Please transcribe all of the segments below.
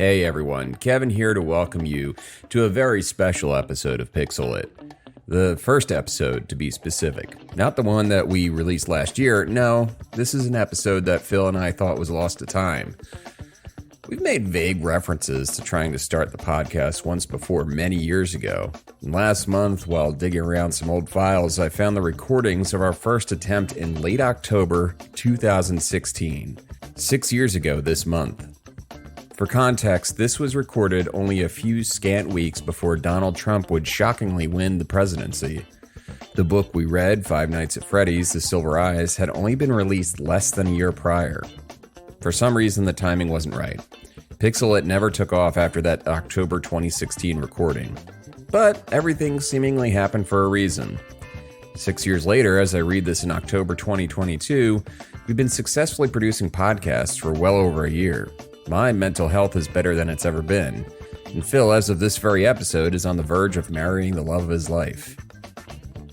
Hey everyone, Kevin here to welcome you to a very special episode of PixelLit. The first episode, to be specific. Not the one that we released last year, no, this is an episode that Phil and I thought was lost to time. We've made vague references to trying to start the podcast once before many years ago. And last month, while digging around some old files, I found the recordings of our first attempt in late October 2016. 6 years ago this month. For context, this was recorded only a few scant weeks before Donald Trump would shockingly win the presidency. The book we read, Five Nights at Freddy's, The Silver Eyes, had only been released less than a year prior. For some reason, the timing wasn't right. PixelLit never took off after that October 2016 recording. But everything seemingly happened for a reason. 6 years later, as I read this in October 2022, we've been successfully producing podcasts for well over a year. My mental health is better than it's ever been, and Phil, as of this very episode, is on the verge of marrying the love of his life.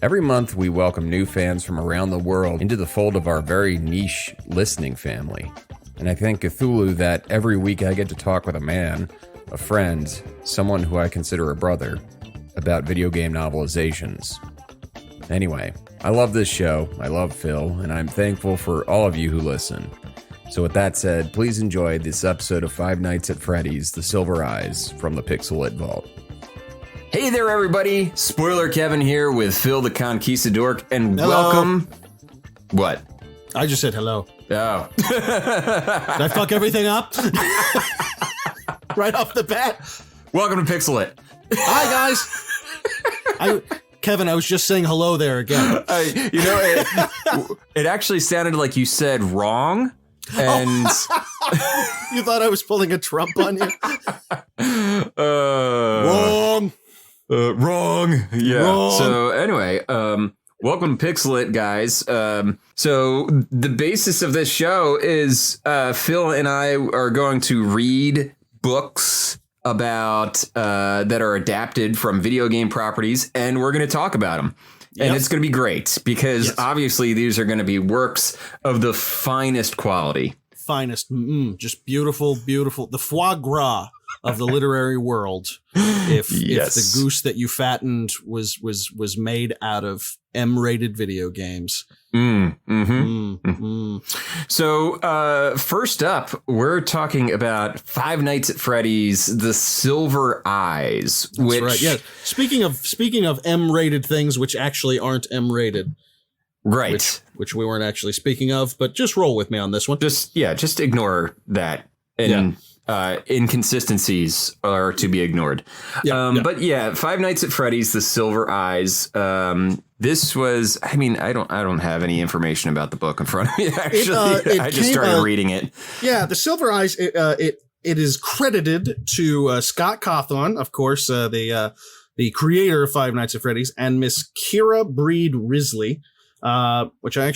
Every month, we welcome new fans from around the world into the fold of our very niche listening family. And I thank Cthulhu that every week I get to talk with a man, a friend, someone who I consider a brother, about video game novelizations. Anyway, I love this show, I love Phil, and I'm thankful for all of you who listen. So with that said, please enjoy this episode of Five Nights at Freddy's, The Silver Eyes, from the PixelLit Vault. Hey there, everybody! Spoiler Kevin here with Phil the Conquistador, and hello. Welcome... What? I just said hello. Oh. Did I fuck everything up? Right off the bat? Welcome to PixelLit. Hi, guys! Kevin, I was just saying hello there again. It actually sounded like you said wrong. And you thought I was pulling a Trump on you? Wrong. Wrong. Yeah. Wrong. So anyway, welcome to PixelLit, guys. So the basis of this show is Phil and I are going to read books about that are adapted from video game properties, and we're going to talk about them. And it's going to be great because obviously these are going to be works of the finest quality. Finest. Just beautiful, beautiful. The foie gras of the literary world. If the goose that you fattened was made out of M-rated video games. So first up, we're talking about Five Nights at Freddy's, The Silver Eyes. That's right. Yeah. Speaking of M-rated things, which actually aren't M-rated. Right. Which we weren't actually speaking of, but just roll with me on this one. Just ignore that. Inconsistencies are to be ignored. But yeah, Five Nights at Freddy's, The Silver Eyes. This was, I don't have any information about the book in front of me, actually. I just started reading it. Yeah, The Silver Eyes, it is credited to Scott Cawthon, of course, the creator of Five Nights at Freddy's, and Miss Kira Breed Risley, which I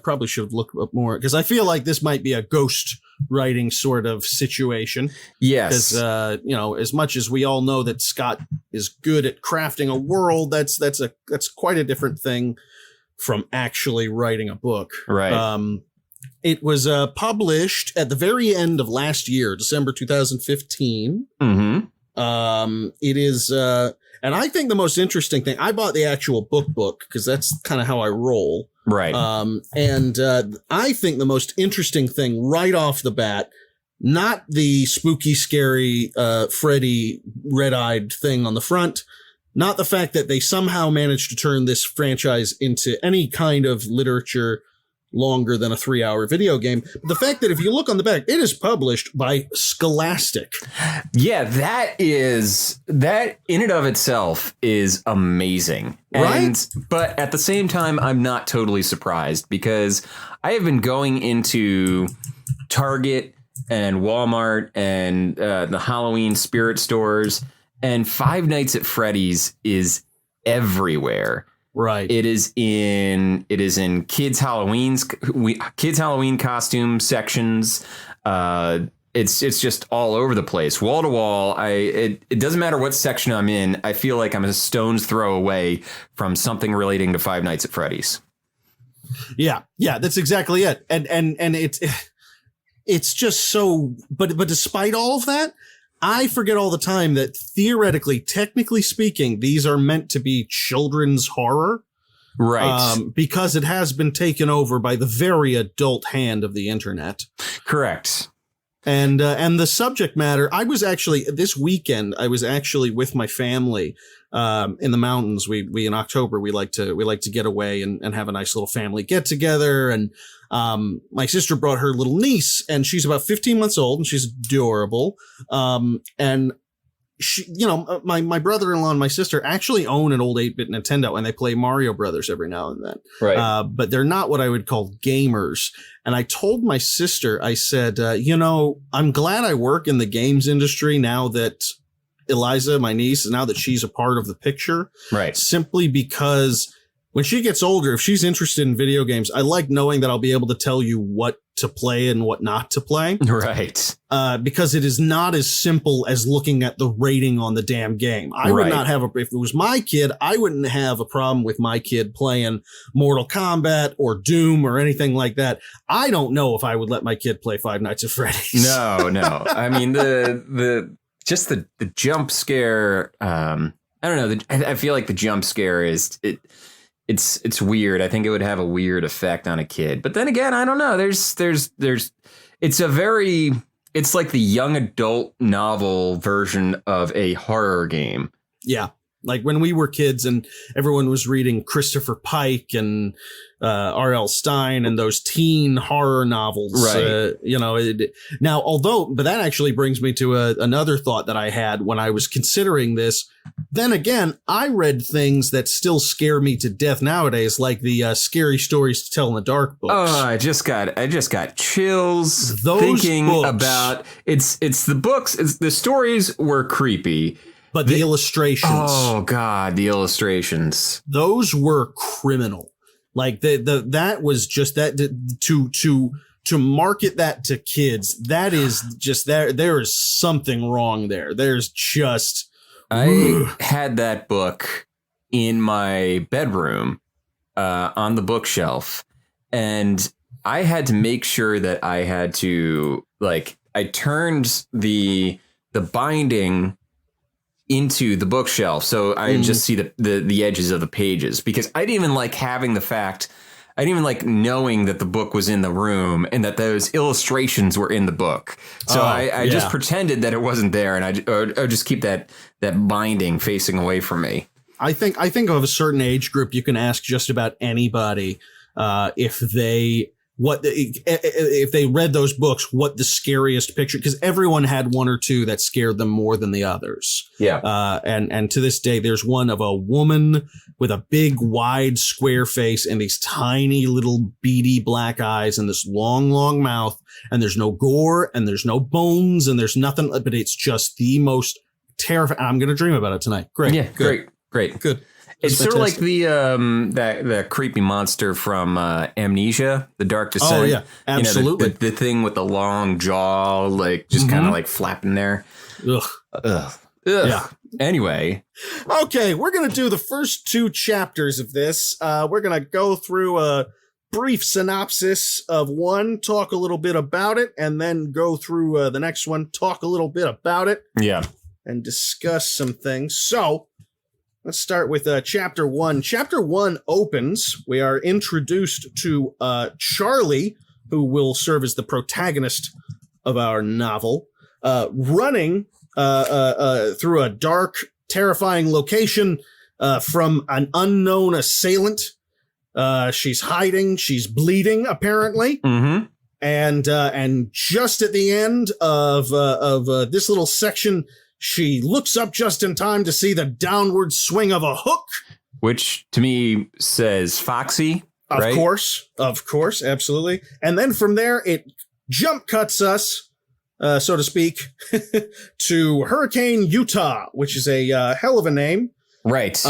probably should have looked up more, because I feel like this might be a ghost writing sort of situation. Yes. Because, as much as we all know that Scott is good at crafting a world, that's quite a different thing from actually writing a book. Right. It was published at the very end of last year, December 2015. Mm-hmm. It is, and I think the most interesting thing, I bought the actual book because that's kind of how I roll. Right. And I think the most interesting thing right off the bat, not the spooky, scary Freddy red-eyed thing on the front, not the fact that they somehow managed to turn this franchise into any kind of literature longer than a 3-hour video game. But the fact that if you look on the back, it is published by Scholastic. Yeah, that in and of itself is amazing. Right? But at the same time, I'm not totally surprised because I have been going into Target and Walmart and the Halloween spirit stores, and Five Nights at Freddy's is everywhere. Right. It is in kids' Halloween costume sections. It's just all over the place, wall to wall. It doesn't matter what section I'm in. I feel like I'm a stone's throw away from something relating to Five Nights at Freddy's. Yeah, that's exactly it. And it's just so. But despite all of that, I forget all the time that theoretically, technically speaking, these are meant to be children's horror. Right. Because it has been taken over by the very adult hand of the internet. Correct. And the subject matter, this weekend, I was actually with my family, in the mountains. We in October, we like to get away and have a nice little family get together. And, my sister brought her little niece, and she's about 15 months old, and she's adorable. And she, my brother-in-law and my sister actually own an old 8-bit Nintendo, and they play Mario Brothers every now and then. Right. But they're not what I would call gamers. And I told my sister, I said, I'm glad I work in the games industry now that Eliza, my niece, now that she's a part of the picture. Right. Simply because when she gets older, if she's interested in video games, I like knowing that I'll be able to tell you what to play and what not to play. Right. Because it is not as simple as looking at the rating on the damn game. I would not have if it was my kid, I wouldn't have a problem with my kid playing Mortal Kombat or Doom or anything like that. I don't know if I would let my kid play Five Nights at Freddy's. No. I mean, the jump scare. I don't know. I feel like the jump scare it's weird. I think it would have a weird effect on a kid. But then again, I don't know. It's like the young adult novel version of a horror game. Yeah. Like when we were kids and everyone was reading Christopher Pike and R.L. Stine and those teen horror novels. Right. But that actually brings me to another thought that I had when I was considering this. Then again, I read things that still scare me to death nowadays, like the Scary Stories to Tell in the Dark books. Oh, I just got chills thinking about it's the books. The stories were creepy. But the illustrations. Oh, God, the illustrations. Those were criminal. Like that was just that to market that to kids. That is just there is something wrong there. There's just. I had that book in my bedroom on the bookshelf, and I had to make sure that I had to I turned the binding into the bookshelf, so I just see the edges of the pages, because I didn't even like having the fact. I didn't even like knowing that the book was in the room and that those illustrations were in the book. So I just pretended that it wasn't there, and I just keep that binding facing away from me. I think of a certain age group, you can ask just about anybody if they read those books, what the scariest picture, because everyone had one or two that scared them more than the others. Yeah. And to this day, there's one of a woman with a big, wide, square face and these tiny little beady black eyes and this long, long mouth. And there's no gore and there's no bones and there's nothing, but it's just the most terrifying. I'm going to dream about it tonight. Great. Yeah. Good. Great. Good. It's sort of like the that creepy monster from Amnesia, The Dark Descent. Oh yeah, absolutely. The thing with the long jaw, just kind of flapping there. Ugh. Yeah. Anyway, okay, we're gonna do the first 2 chapters of this. We're gonna go through a brief synopsis of one, talk a little bit about it, and then go through the next one, talk a little bit about it. Yeah, and discuss some things. So. Let's start with Chapter 1. Chapter 1 opens. We are introduced to Charlie, who will serve as the protagonist of our novel, running through a dark, terrifying location from an unknown assailant. She's hiding. She's bleeding, apparently. Mm-hmm. And just at the end of this little section, she looks up just in time to see the downward swing of a hook. Which, to me, says Foxy, right? Of course, absolutely. And then from there, it jump cuts us, so to speak, to Hurricane, Utah, which is a hell of a name. Right.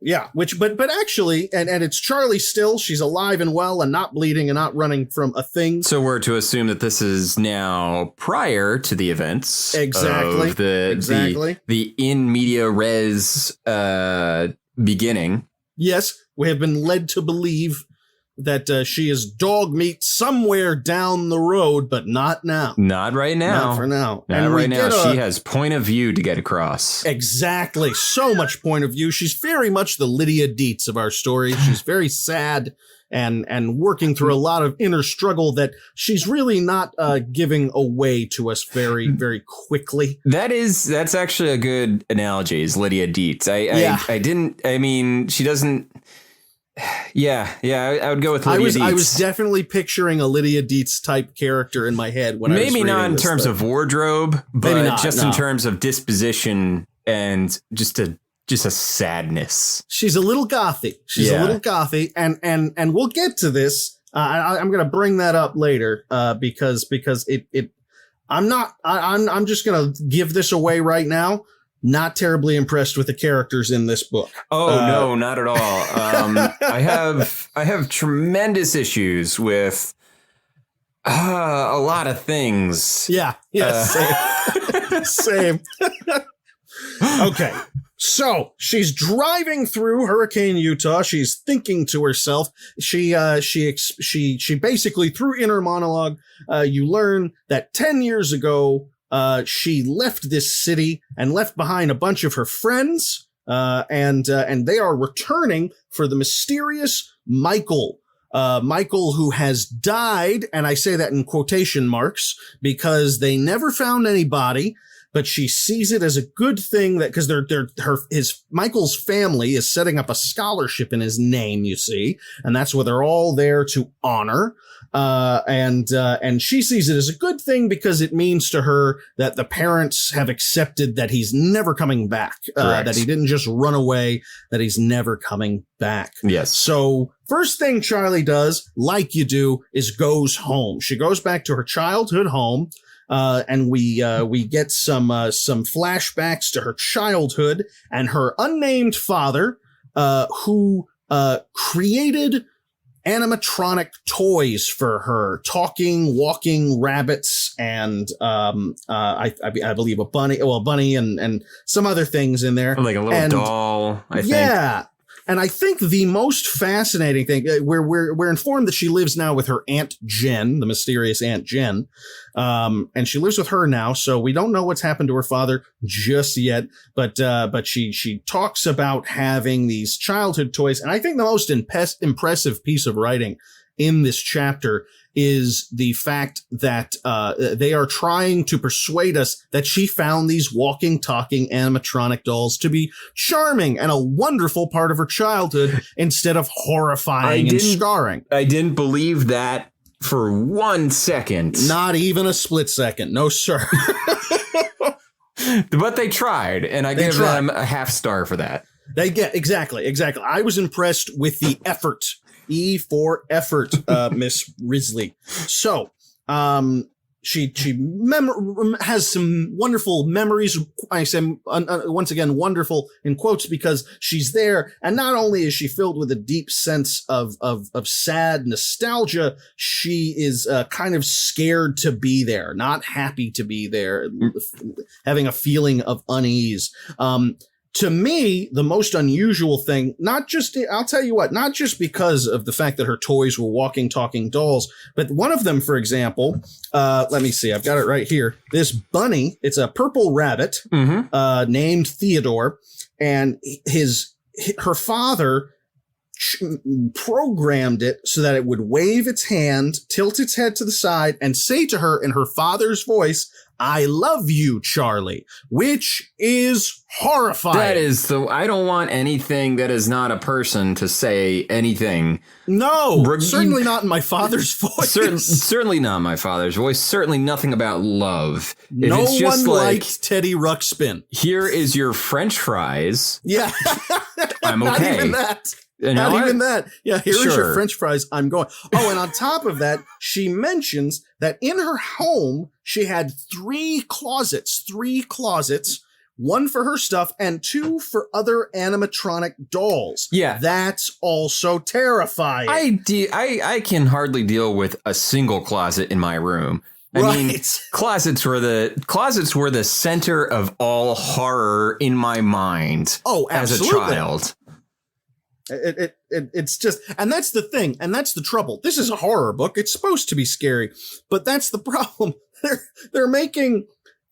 Yeah. But actually, and it's Charlie still. She's alive and well and not bleeding and not running from a thing. So we're to assume that this is now prior to the events. Exactly. Of the in media res beginning. Yes, we have been led to believe that she is dog meat somewhere down the road, but not now. Not right now. Not for now. Not right now. She has point of view to get across. Exactly. So much point of view. She's very much the Lydia Dietz of our story. She's very sad and working through a lot of inner struggle that she's really not giving away to us very, very quickly. That's actually a good analogy, is Lydia Dietz. She doesn't. Yeah, I would go with Lydia Dietz. I was definitely picturing a Lydia Dietz type character in my head when I was reading maybe not in terms thing. of wardrobe, but in terms of disposition and just a sadness. She's a little gothy. And we'll get to this. I'm going to bring that up later because I'm just going to give this away right now. Not terribly impressed with the characters in this book. Oh, no, not at all. I have tremendous issues with a lot of things. Yeah. Same. Okay. So she's driving through Hurricane Utah. She's thinking to herself. She basically, through inner monologue, you learn that 10 years ago, she left this city and left behind a bunch of her friends, and they are returning for the mysterious Michael. Michael, who has died, and I say that in quotation marks because they never found any body, but she sees it as a good thing that because Michael's family is setting up a scholarship in his name, you see, and that's what they're all there to honor. And she sees it as a good thing because it means to her that the parents have accepted that he's never coming back, that he didn't just run away, that he's never coming back. Yes. So first thing Charlie does, like you do, is goes home. She goes back to her childhood home. And we get some flashbacks to her childhood and her unnamed father, who created animatronic toys for her, talking, walking rabbits, and I believe a bunny and some other things in there, like a little doll. I think. Yeah. And I think the most fascinating thing, we're informed that she lives now with her Aunt Jen, the mysterious Aunt Jen. And she lives with her now. So we don't know what's happened to her father just yet. But she talks about having these childhood toys. And I think the most impressive piece of writing in this chapter is the fact that they are trying to persuade us that she found these walking, talking animatronic dolls to be charming and a wonderful part of her childhood instead of horrifying and scarring. I didn't believe that for 1 second. Not even a split second. No, sir. But they tried, and I gave them a half star for that. They get exactly. I was impressed with the effort. E for effort, Miss Risley. So, she has some wonderful memories. I say once again, wonderful in quotes because she's there, and not only is she filled with a deep sense of sad nostalgia, she is kind of scared to be there, not happy to be there, having a feeling of unease. To me, the most unusual thing, I'll tell you what, not just because of the fact that her toys were walking, talking dolls, but one of them, for example, let me see, I've got it right here. This bunny, it's a purple rabbit, named Theodore, and her father programmed it so that it would wave its hand, tilt its head to the side, and say to her in her father's voice, "I love you, Charlie," which is horrifying. That is I don't want anything that is not a person to say anything. No, certainly not in my father's voice. Certainly not my father's voice. Certainly nothing about love. No one liked Teddy Ruxpin. Here is your French fries. Yeah. I'm okay. Not even that. Not even that. Yeah, here's your French fries. I'm going. Oh, and on top of that, she mentions that in her home, she had three closets, one for her stuff and two for other animatronic dolls. Yeah. That's also terrifying. I can hardly deal with a single closet in my room. I mean, closets were the center of all horror in my mind. Oh, absolutely. As a child. It's just, and that's the thing, and that's the trouble. This is a horror book. It's supposed to be scary, but that's the problem. They're making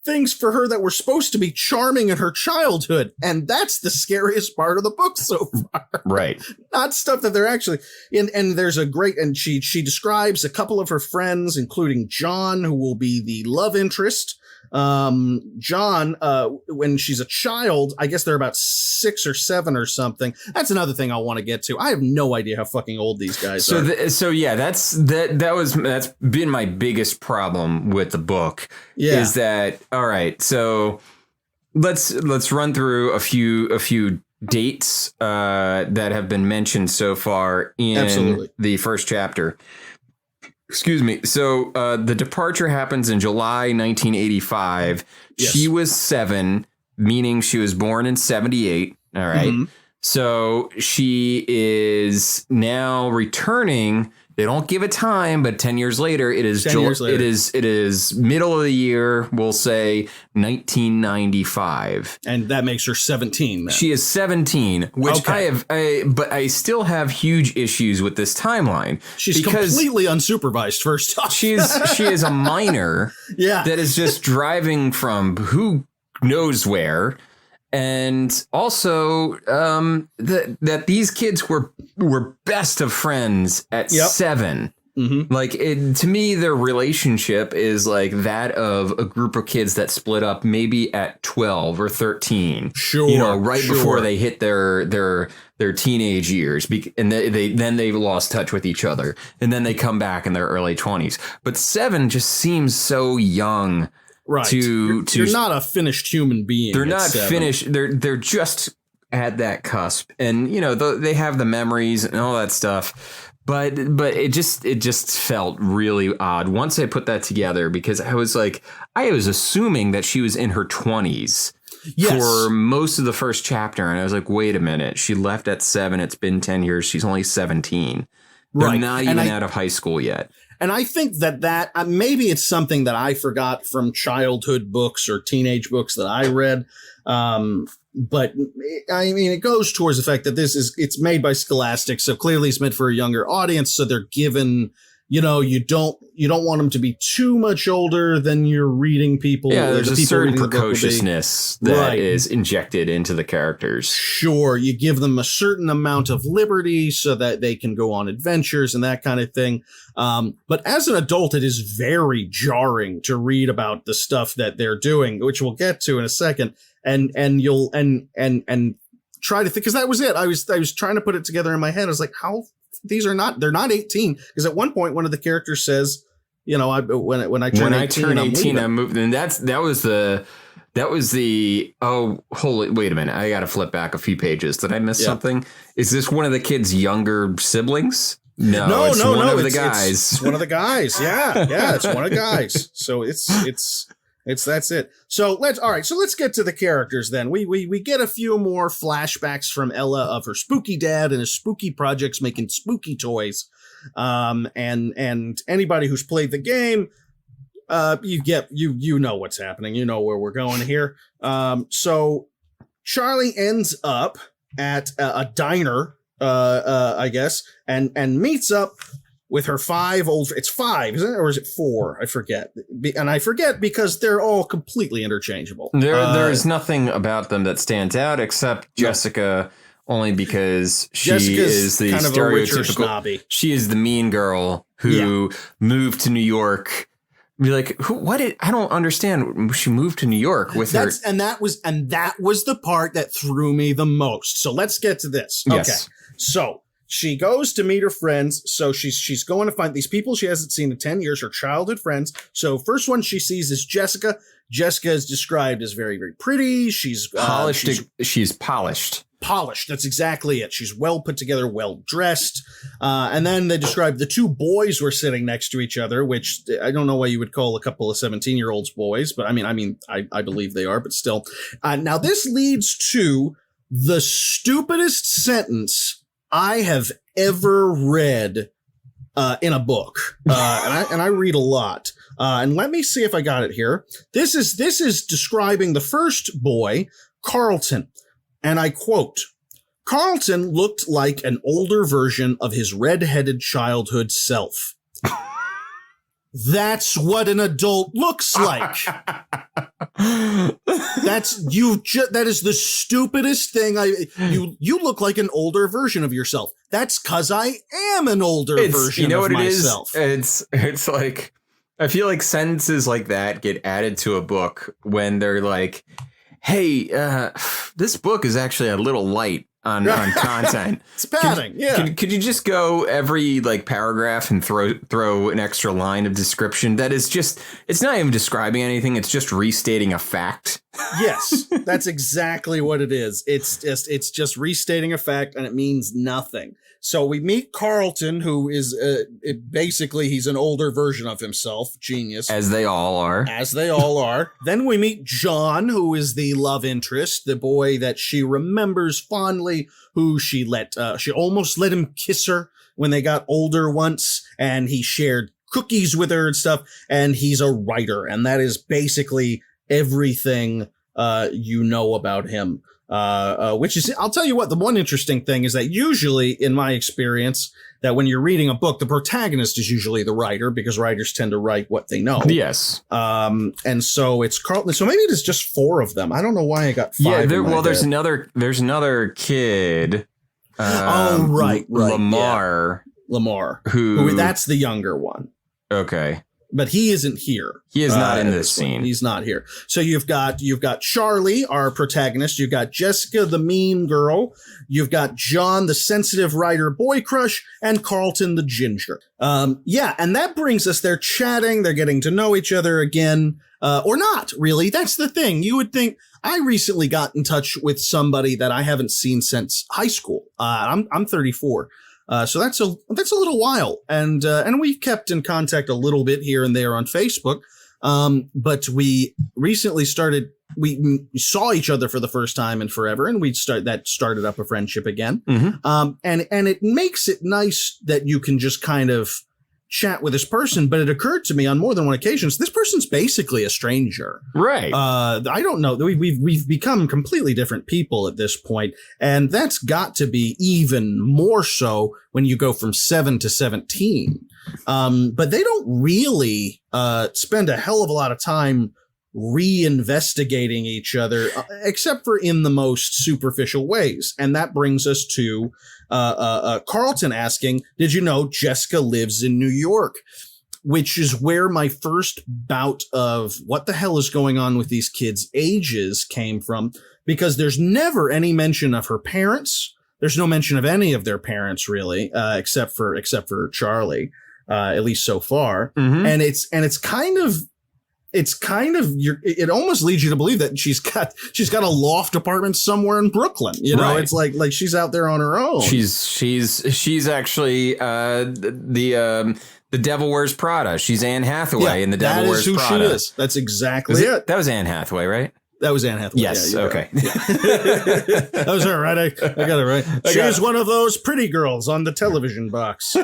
things for her that were supposed to be charming in her childhood, and that's the scariest part of the book so far. Right. Not stuff that they're actually in. And there's a great, and she describes a couple of her friends, including John, who will be the love interest. John, when she's a child, I guess they're about 6 or 7 or something. That's another thing I want to get to. I have no idea how fucking old these guys are. That's been my biggest problem with the book. Yeah. Is that, all right, so let's run through a few dates that have been mentioned so far in the first chapter. Excuse me. So the departure happens in July 1985. Yes. She was 7, meaning she was born in 78. All right. Mm-hmm. So she is now returning. They don't give a time, but 10 years later, it is 10 years later. It is middle of the year, we'll say 1995. And that makes her 17 then. She is 17, which but I still have huge issues with this timeline. She's completely unsupervised, first off. She is a minor that is just driving from who knows where. And also that these kids were best of friends at 7. Mm-hmm. Like, to me, their relationship is like that of a group of kids that split up maybe at 12 or 13. Sure. Before they hit their teenage years. And they lost touch with each other. And then they come back in their early 20s. But 7 just seems so young. Right. You're not a finished human being. They're not 7. Finished. They're just at that cusp. And, they have the memories and all that stuff. But it just felt really odd once I put that together, because I was assuming that she was in her 20s for most of the first chapter. And I was like, wait a minute. She left at 7. It's been 10 years. She's only 17. They're not even out of high school yet. And I think that maybe it's something that I forgot from childhood books or teenage books that I read. But I mean, it goes towards the fact that it's made by Scholastic. So clearly it's meant for a younger audience. So they're given, you don't want them to be too much older than you're reading people. Yeah, there's a certain precociousness that is injected into the characters. Sure. You give them a certain amount of liberty so that they can go on adventures and that kind of thing. But as an adult, it is very jarring to read about the stuff that they're doing, which we'll get to in a second. And you'll try to think, because that was it. I was trying to put it together in my head. I was like, they're not 18. Because at one point, one of the characters says, when I turn 18, I'm moving. And that was the wait a minute. I got to flip back a few pages. Did I miss something? Is this one of the kids' younger siblings? No, it's one of the guys. It's one of the guys. Yeah, it's one of the guys. So that's it. So let's get to the characters then. We get a few more flashbacks from Ella of her spooky dad and his spooky projects making spooky toys. And anybody who's played the game, you know what's happening. You know where we're going here. So Charlie ends up at a diner, I guess, and meets up with her 5 old, it's 5, isn't it? Or is it 4? I forget. And I forget because they're all completely interchangeable. There is nothing about them that stands out except Jessica, only because she is the kind of stereotypical, she is the mean girl who moved to New York. Be like, I don't understand. She moved to New York with her. And that was the part that threw me the most. So let's get to this. Yes. Okay. So she goes to meet her friends. So she's going to find these people she hasn't seen in 10 years, her childhood friends. So first one she sees is Jessica. Jessica is described as very, very pretty. She's polished. She's polished. Polished. That's exactly it. She's well put together, well dressed. And then they describe the 2 boys were sitting next to each other, which I don't know why you would call a couple of 17-year-olds boys, but I believe they are, but still. Now this leads to the stupidest sentence I have ever read in a book. And I read a lot. And let me see if I got it here. This is describing the first boy, Carlton. And I quote, Carlton looked like an older version of his red-headed childhood self. That's what an adult looks like. That is the stupidest thing. You look like an older version of yourself. That's because I am an older version of myself. It's like, I feel like sentences like that get added to a book when they're like, hey, this book is actually a little light on content. It's padding. Could you just go every like paragraph and throw an extra line of description that is just, it's not even describing anything. It's just restating a fact. Yes, that's exactly what it is. It's just restating a fact, and it means nothing. So we meet Carlton, who is basically he's an older version of himself. Genius. As they all are. Then we meet John, who is the love interest, the boy that she remembers fondly, who she almost let him kiss her when they got older once, and he shared cookies with her and stuff, and he's a writer, and that is basically everything you know about him. Which is, I'll tell you what, the one interesting thing is that usually, in my experience, that when you're reading a book, the protagonist is usually the writer, because writers tend to write what they know. Yes. And so it's Carlton. So maybe it is just 4 of them. I don't know why I got 5. Yeah, there's another kid. Right. Lamar. Yeah. Lamar. Who that's the younger one. Okay. But he isn't here. He is not in this scene. He's not here. So you've got Charlie, our protagonist. You've got Jessica, the mean girl. You've got John, the sensitive writer boy crush, and Carlton, the ginger. And that brings us. They're chatting. They're getting to know each other again, or not really. That's the thing. You would think. I recently got in touch with somebody that I haven't seen since high school. I'm 34. So that's a little while, and we've kept in contact a little bit here and there on Facebook. But we recently we saw each other for the first time in forever, and started up a friendship again. Mm-hmm. And it makes it nice that you can just kind of chat with this person, but it occurred to me on more than one occasion, this person's basically a stranger. Right. I don't know. We've become completely different people at this point, and that's got to be even more so when you go from 7 to 17. But they don't really spend a hell of a lot of time reinvestigating each other, except for in the most superficial ways. And that brings us to Carlton asking, did you know Jessica lives in New York? Which is where my first bout of what the hell is going on with these kids' ages came from, because there's never any mention of her parents. There's no mention of any of their parents, really, except for Charlie, at least so far. Mm-hmm. And it's kind of it almost leads you to believe that she's got a loft apartment somewhere in Brooklyn. You know, right. It's like she's out there on her own. She's actually the Devil Wears Prada. She's Anne Hathaway in The Devil Wears Prada. That is who she is. That's exactly it. That was Anne Hathaway, right? That was Anne Hathaway. Yes. Okay. Right. That was her, right? I got it right. She's one of those pretty girls on the television box.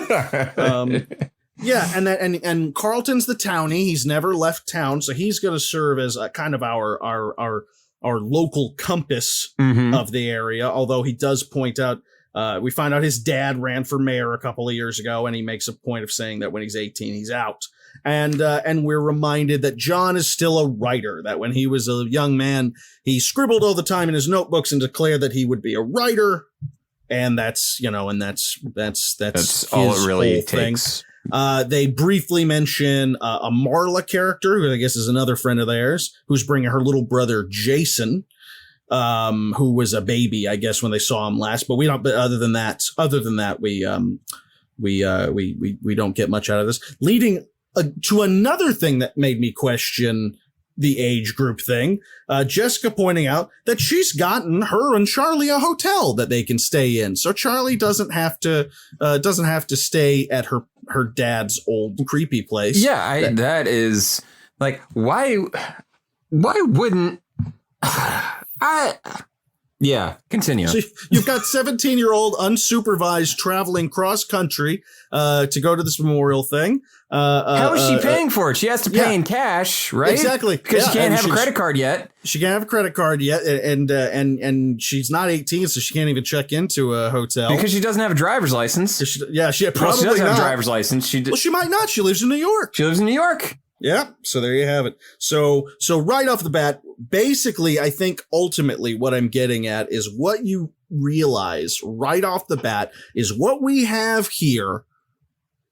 Yeah, and Carlton's the townie. He's never left town, so he's going to serve as a kind of our local compass of the area. Although he does point out, we find out his dad ran for mayor a couple of years ago, and he makes a point of saying that when he's 18, he's out. And we're reminded that John is still a writer. That when he was a young man, he scribbled all the time in his notebooks and declared that he would be a writer. And that's all it really takes. They briefly mention a Marla character, who I guess is another friend of theirs, who's bringing her little brother Jason, who was a baby, I guess, when they saw him last. But we don't. But other than that, we don't get much out of this. Leading to another thing that made me question the age group thing. Jessica pointing out that she's gotten her and Charlie a hotel that they can stay in, so Charlie doesn't have to stay at her dad's old creepy place. Yeah, that is like, why wouldn't Yeah, continue. So you've got 17-year-old unsupervised traveling cross country to go to this memorial thing. How is she paying for it? She has to pay in cash, right? Exactly. Because she can't have a credit card yet. She can't have a credit card yet, and she's not 18, so she can't even check into a hotel. Because she doesn't have a driver's license. She probably she doesn't have not. a driver's license. Well, she might not. She lives in New York. She lives in New York. Yeah, so there you have it. So right off the bat, basically, I think ultimately what I'm getting at is what you realize right off the bat is what we have here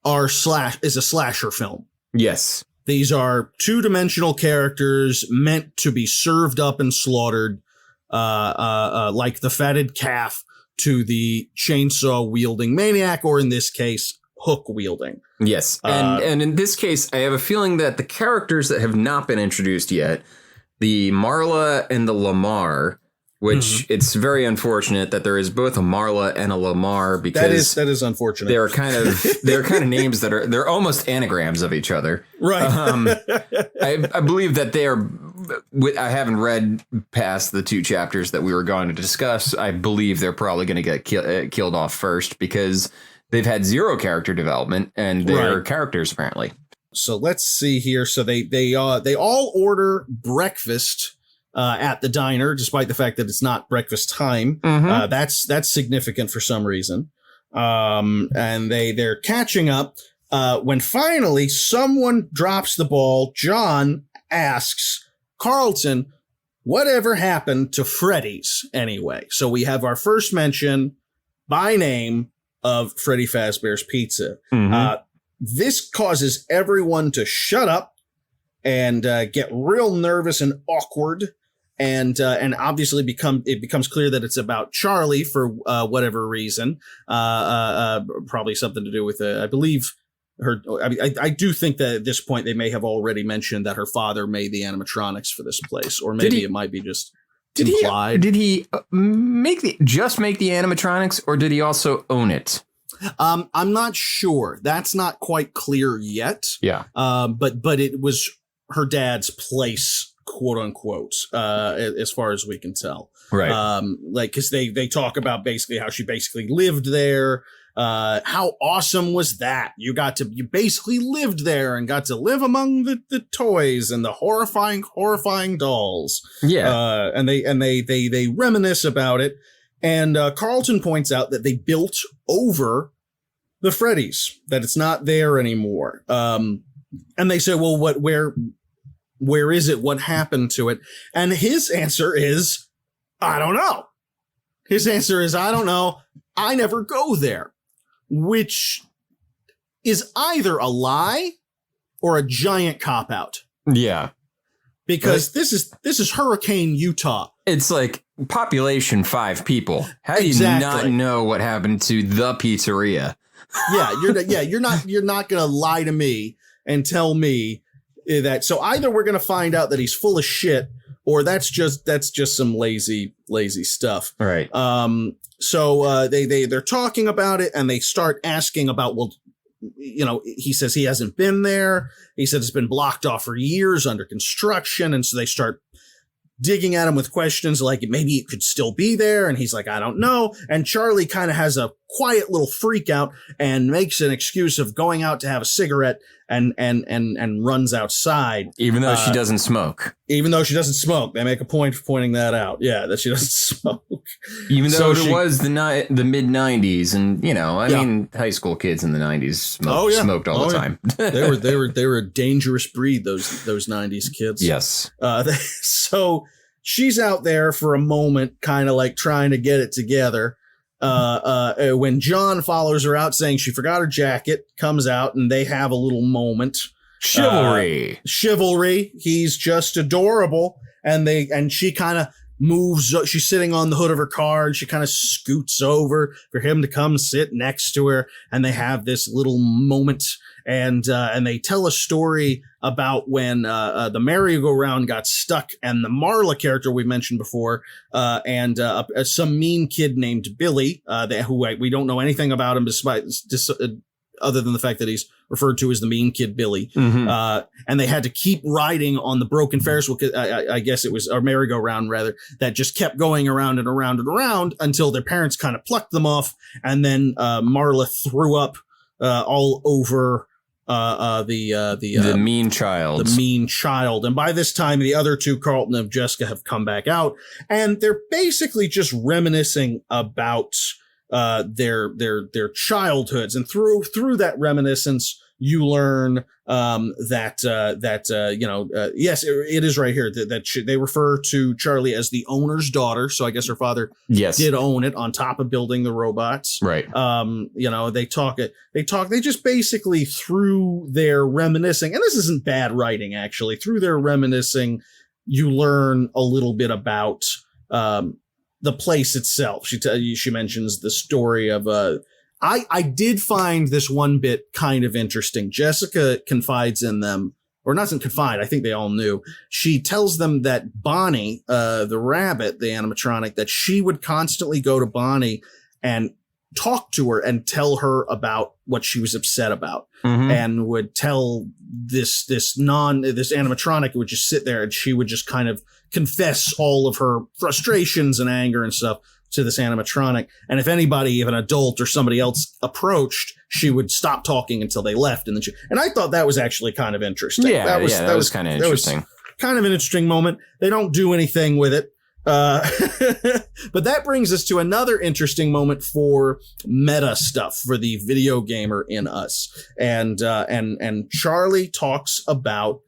is a slasher film. Yes. These are two-dimensional characters meant to be served up and slaughtered, like the fatted calf to the chainsaw-wielding maniac, or in this case, hook-wielding. Yes, and in this case, I have a feeling that the characters that have not been introduced yet, the Marla and the Lamar, which it's very unfortunate that there is both a Marla and a Lamar, because that is unfortunate. They're kind of names that they're almost anagrams of each other. Right. I believe that they are. I haven't read past the 2 chapters that we were going to discuss. I believe they're probably going to get killed off first because they've had 0 character development and they're characters apparently. So let's see here. So they all order breakfast at the diner, despite the fact that it's not breakfast time. That's significant for some reason. And they're catching up when finally someone drops the ball. John asks Carlton, whatever happened to Freddy's anyway? So we have our first mention by name of Freddy Fazbear's Pizza. This causes everyone to shut up and get real nervous and awkward. And obviously it becomes clear that it's about Charlie for whatever reason. Probably something to do with I believe her. I do think that at this point they may have already mentioned that her father made the animatronics for this place, or maybe it might be just implied. Did he make the animatronics, or did he also own it? I'm not sure. That's not quite clear yet. Yeah. But it was her dad's place, quote unquote, as far as we can tell. Right. Like, cause they talk about basically how she basically lived there. How awesome was that? You basically lived there and got to live among the toys and the horrifying dolls. Yeah. And they reminisce about it. And Carlton points out that they built over the Freddys, that it's not there anymore. And they say, well, where is it? What happened to it? And his answer is, I don't know. His answer is, I don't know. I never go there, which is either a lie or a giant cop-out. Yeah. Because this is Hurricane Utah. It's like population 5 people. How do you not know what happened to the pizzeria? You're not going to lie to me and tell me that. So either we're going to find out that he's full of shit, or that's just some lazy stuff. Right. So they're talking about it, and they start asking about, well, you know, he says he hasn't been there. He said it's been blocked off for years under construction. And so they start digging at him with questions like, maybe it could still be there. And he's like, I don't know. And Charlie kind of has a quiet little freak out and makes an excuse of going out to have a cigarette and runs outside. Even though she doesn't smoke. Even though she doesn't smoke. They make a point of pointing that out. Yeah, that she doesn't smoke. Even though it was the mid 90s, and you know, I mean, high school kids in the 90s smoked all the time. They were a dangerous breed, those 90s kids. Yes. So she's out there for a moment, kind of like trying to get it together. When John follows her out saying she forgot her jacket, comes out and they have a little moment. Chivalry. He's just adorable. And she kind of moves. She's sitting on the hood of her car and she kind of scoots over for him to come sit next to her. And they have this little moment. And they tell a story about when the merry-go-round got stuck, and the Marla character we mentioned before, and some mean kid named Billy, who we don't know anything about him other than the fact that he's referred to as the mean kid Billy. Mm-hmm. And they had to keep riding on the broken Ferris wheel. I guess it was, or merry-go-round rather, that just kept going around and around and around until their parents kind of plucked them off. And then Marla threw up all over the mean child. The mean child. And by this time, the other two, Carlton and Jessica, have come back out, and they're basically just reminiscing about their childhoods. And through that reminiscence, you learn yes, it is right here that they refer to Charlie as the owner's daughter. So I guess her father did own it, on top of building the robots. Right. They just basically, through their reminiscing, and this isn't bad writing, actually, through their reminiscing, you learn a little bit about the place itself. She mentions the story of I did find this one bit kind of interesting. Jessica confides in them, or doesn't confide, I think they all knew. She tells them that Bonnie, the rabbit, the animatronic, that she would constantly go to Bonnie and talk to her and tell her about what she was upset about, and would tell this animatronic would just sit there, and she would just kind of confess all of her frustrations and anger and stuff to this animatronic. And if anybody, if an adult or somebody else approached, she would stop talking until they left. And I thought that was actually kind of interesting. Yeah, that was kind of interesting. Kind of an interesting moment. They don't do anything with it. But that brings us to another interesting moment for meta stuff for the video gamer in us. And Charlie talks about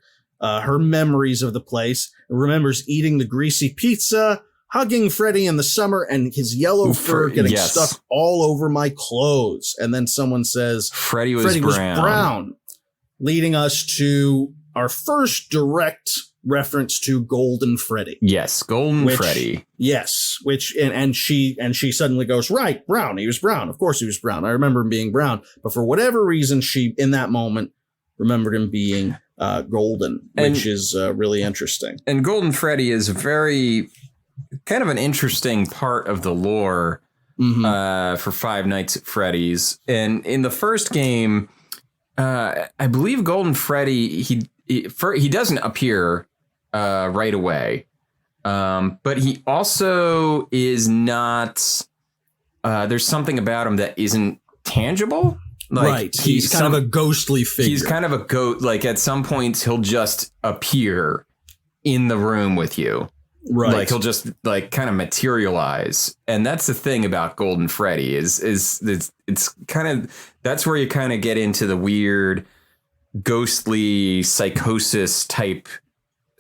her memories of the place, remembers eating the greasy pizza, hugging Freddy in the summer, and his yellow fur getting stuck all over my clothes. And then someone says, Freddy was brown, leading us to our first direct reference to Golden Freddy. Yes, Freddy. Yes, and she suddenly goes, right, brown. He was brown. Of course he was brown. I remember him being brown. But for whatever reason, she, in that moment, remembered him being golden, which is really interesting. And Golden Freddy is very kind of an interesting part of the lore for Five Nights at Freddy's. And in the first game, I believe Golden Freddy, he doesn't appear right away, but he also is not. There's something about him that isn't tangible. Like, right. He's kind of a ghostly figure. He's kind of a goat. Like, at some points, he'll just appear in the room with you. Right. Like, he'll just like kind of materialize. And that's the thing about Golden Freddy is it's kind of, that's where you kind of get into the weird ghostly psychosis type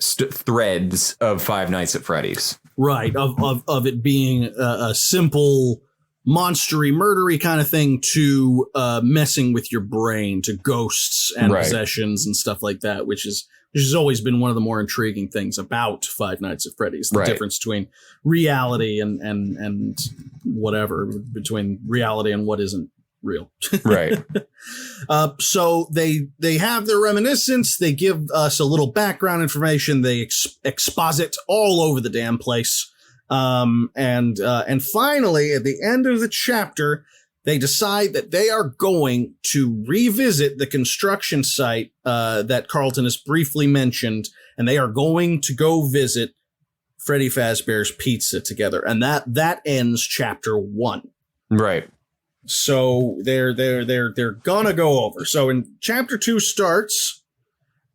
threads of Five Nights at Freddy's. Right. Of it being a simple monstery, murdery kind of thing to messing with your brain, to ghosts and possessions and stuff like that, which has always been one of the more intriguing things about Five Nights at Freddy's. The difference between reality and whatever, between reality and what isn't real. Right. So they have their reminiscence. They give us a little background information. They exposit all over the damn place. And finally, at the end of the chapter, they decide that they are going to revisit the construction site that Carlton has briefly mentioned, and they are going to go visit Freddy Fazbear's Pizza together. And that ends chapter 1. Right. So they're gonna go over. So in chapter 2 starts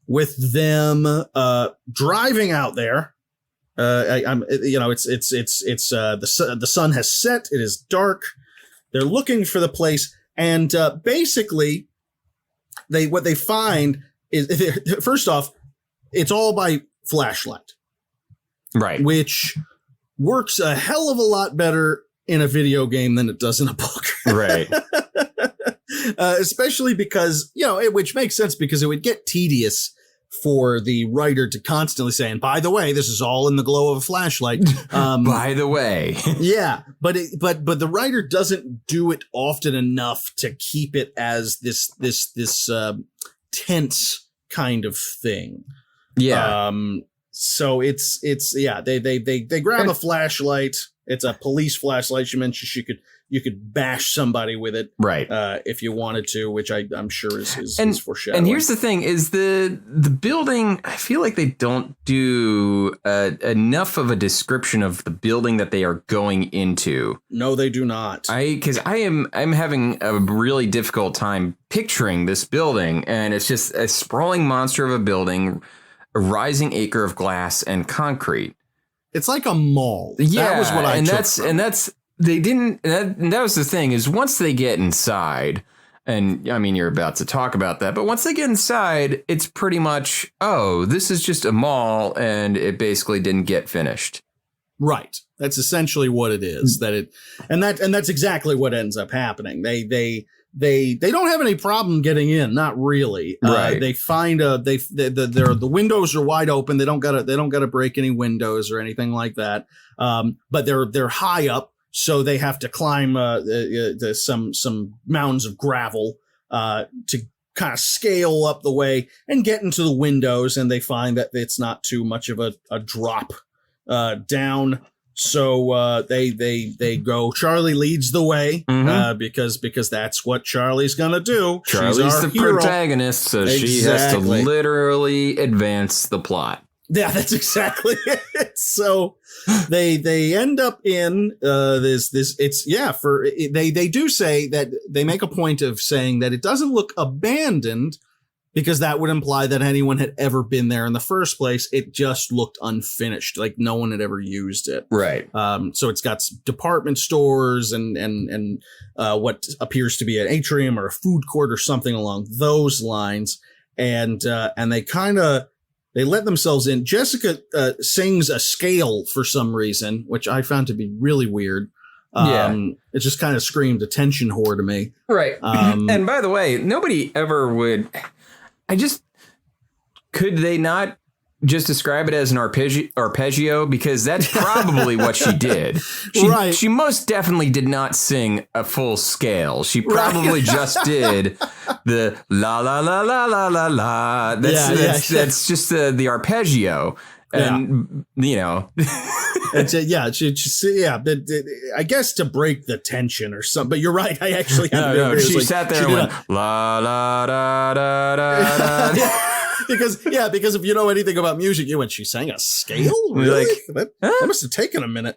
with them driving out there. The sun has set. It is dark. They're looking for the place, and basically, what they find is, first off, it's all by flashlight, right? Which works a hell of a lot better in a video game than it does in a book, right? Especially because which makes sense, because it would get tedious for the writer to constantly say, and by the way, this is all in the glow of a flashlight. By the way. Yeah, but the writer doesn't do it often enough to keep it as this tense kind of thing. Yeah. So it's they grab a flashlight. It's a police flashlight. She mentioned you could bash somebody with it, right? If you wanted to, which I'm sure is foreshadowing. And here's the thing: is the building? I feel like they don't do enough of a description of the building that they are going into. No, they do not. Because I'm having a really difficult time picturing this building, and it's just a sprawling monster of a building, a rising acre of glass and concrete. It's like a mall. Yeah, that was what I took and that was the thing is once they get inside, and I mean you're about to talk about that, but once they get inside, it's pretty much this is just a mall, and it basically didn't get finished. Right. That's essentially what it is. And that's exactly what ends up happening. They don't have any problem getting in, not really. Right. They find the windows are wide open. They don't gotta break any windows or anything like that. But they're high up, so they have to climb some mounds of gravel to kind of scale up the way and get into the windows. And they find that it's not too much of a drop down. So they go. Charlie leads the way because that's what Charlie's gonna do. Charlie's the protagonist, so exactly. She has to literally advance the plot. Yeah, that's exactly it. So they end up in this they do say that they make a point of saying that it doesn't look abandoned, because that would imply that anyone had ever been there in the first place. It just looked unfinished, like no one had ever used it. Right. So it's got department stores and what appears to be an atrium or a food court or something along those lines. And they let themselves in. Jessica sings a scale for some reason, which I found to be really weird. It just kind of screamed attention whore to me. Right. And by the way, nobody ever would. Could they not just describe it as an arpeggio? Because that's probably what she did. She most definitely did not sing a full scale. She probably just did the la la la la la la la. That's just the arpeggio. And, you know, I guess to break the tension or something. But you're right. I actually had she sat there and went la la da da da da. Because if you know anything about music, she sang a scale? Really? That must have taken a minute.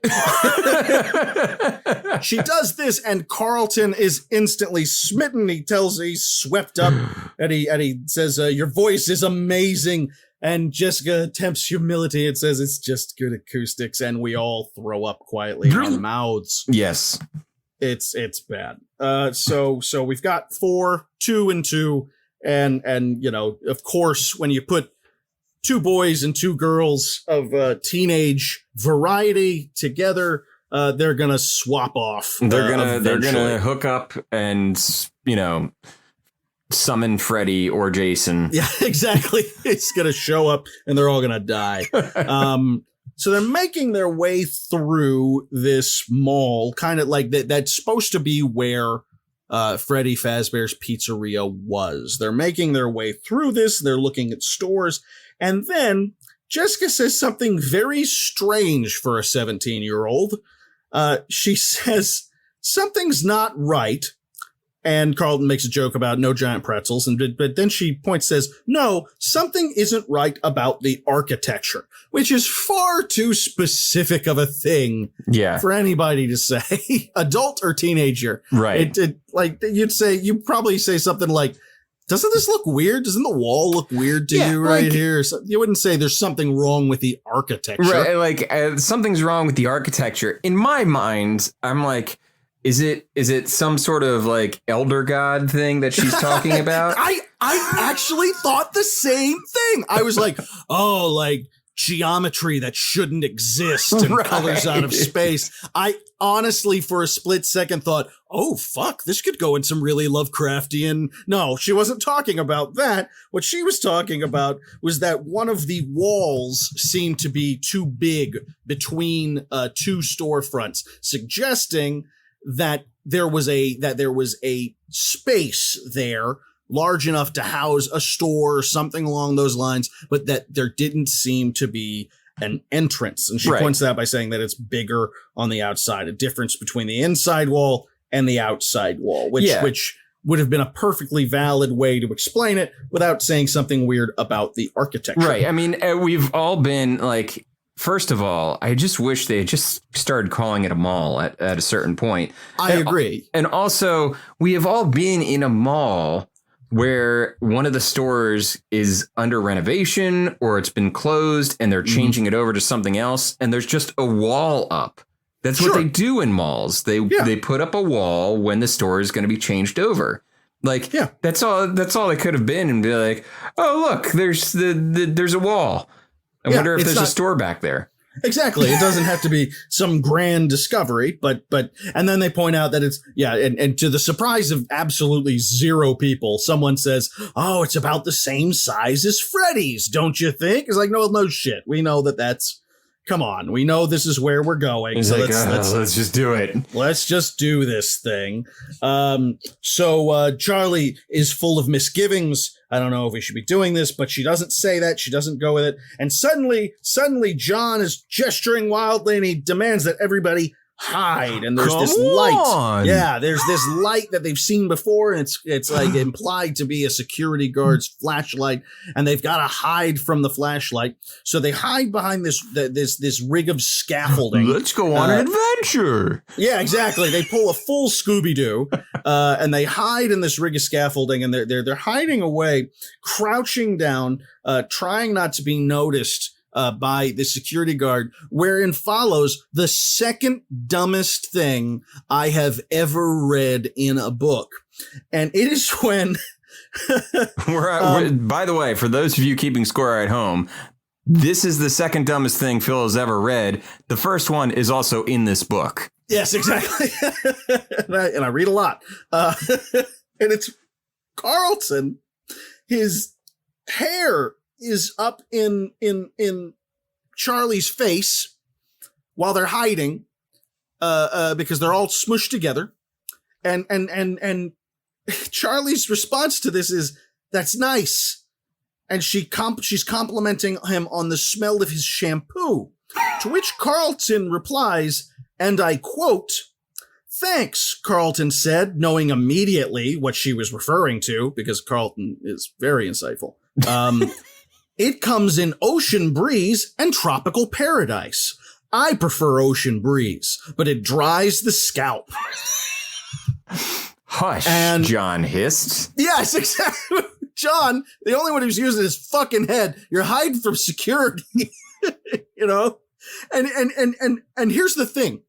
She does this, and Carlton is instantly smitten. He tells her he's swept up, and he says, your voice is amazing. And Jessica attempts humility and says it's just good acoustics, and we all throw up quietly in our mouths. Yes. It's bad. So we've got 4, 2 and 2. And of course, when you put 2 boys and 2 girls of teenage variety together, they're gonna swap off. They're gonna hook up and summon Freddy or Jason. Yeah, exactly. It's gonna show up and they're all gonna die. So they're making their way through this mall, kind of like that's supposed to be where Freddy Fazbear's Pizzeria was. They're making their way through this. They're looking at stores. And then Jessica says something very strange for a 17-year-old. She says something's not right. And Carlton makes a joke about no giant pretzels. But then she says, no, something isn't right about the architecture, which is far too specific of a thing for anybody to say, adult or teenager. Right. You'd probably say something like, doesn't this look weird? Doesn't the wall look weird to you right here? So you wouldn't say there's something wrong with the architecture. Right. Like something's wrong with the architecture. In my mind, I'm like, Is it some sort of like elder god thing that she's talking about? I actually thought the same thing. I was like, oh, like geometry that shouldn't exist and colors out of space. I honestly, for a split second, thought, oh, fuck, this could go in some really Lovecraftian. No, she wasn't talking about that. What she was talking about was that one of the walls seemed to be too big between 2 storefronts, suggesting that there was a space there large enough to house a store or something along those lines, but that there didn't seem to be an entrance. And she Right. points that out by saying that it's bigger on the outside, a difference between the inside wall and the outside wall, which would have been a perfectly valid way to explain it without saying something weird about the architecture. Right. I mean, we've all been like, first of all, I just wish they had just started calling it a mall at a certain point. I agree. And also, we have all been in a mall where one of the stores is under renovation or it's been closed and they're changing it over to something else. And there's just a wall up. That's what they do in malls. They put up a wall when the store is going to be changed over. Like, that's all it could have been. And be like, oh, look, there's there's a wall. I wonder if there's a store back there. Exactly. It doesn't have to be some grand discovery, but and then they point out that it's and to the surprise of absolutely zero people, someone says, "Oh, it's about the same size as Freddy's, don't you think?" It's like, no shit. We know that's come on. We know this is where we're going. He's so like, let's just do it. Let's just do this thing. So Charlie is full of misgivings. I don't know if we should be doing this, but she doesn't say that. She doesn't go with it. And suddenly John is gesturing wildly and he demands that everybody hide. And there's this light. Yeah, there's this light that they've seen before. And it's like implied to be a security guard's flashlight. And they've got to hide from the flashlight. So they hide behind this rig of scaffolding. Let's go on an adventure. Yeah, exactly. They pull a full Scooby-Doo and they hide in this rig of scaffolding, and they're hiding away, crouching down, trying not to be noticed by the security guard, wherein follows the second dumbest thing I have ever read in a book. And it is when by the way, for those of you keeping score at home, this is the second dumbest thing Phil has ever read. The first one is also in this book. Yes, exactly. and I read a lot. And it's Carlton. His hair is up in Charlie's face while they're hiding, because they're all smushed together. And Charlie's response to this is, "That's nice." And she's complimenting him on the smell of his shampoo, to which Carlton replies, and I quote, "Thanks," Carlton said, knowing immediately what she was referring to, because Carlton is very insightful. "It comes in ocean breeze and tropical paradise. I prefer ocean breeze, but it dries the scalp." Hush, and John hissed. Yes, exactly. John, the only one who's using his fucking head. You're hiding from security, you know? And here's the thing.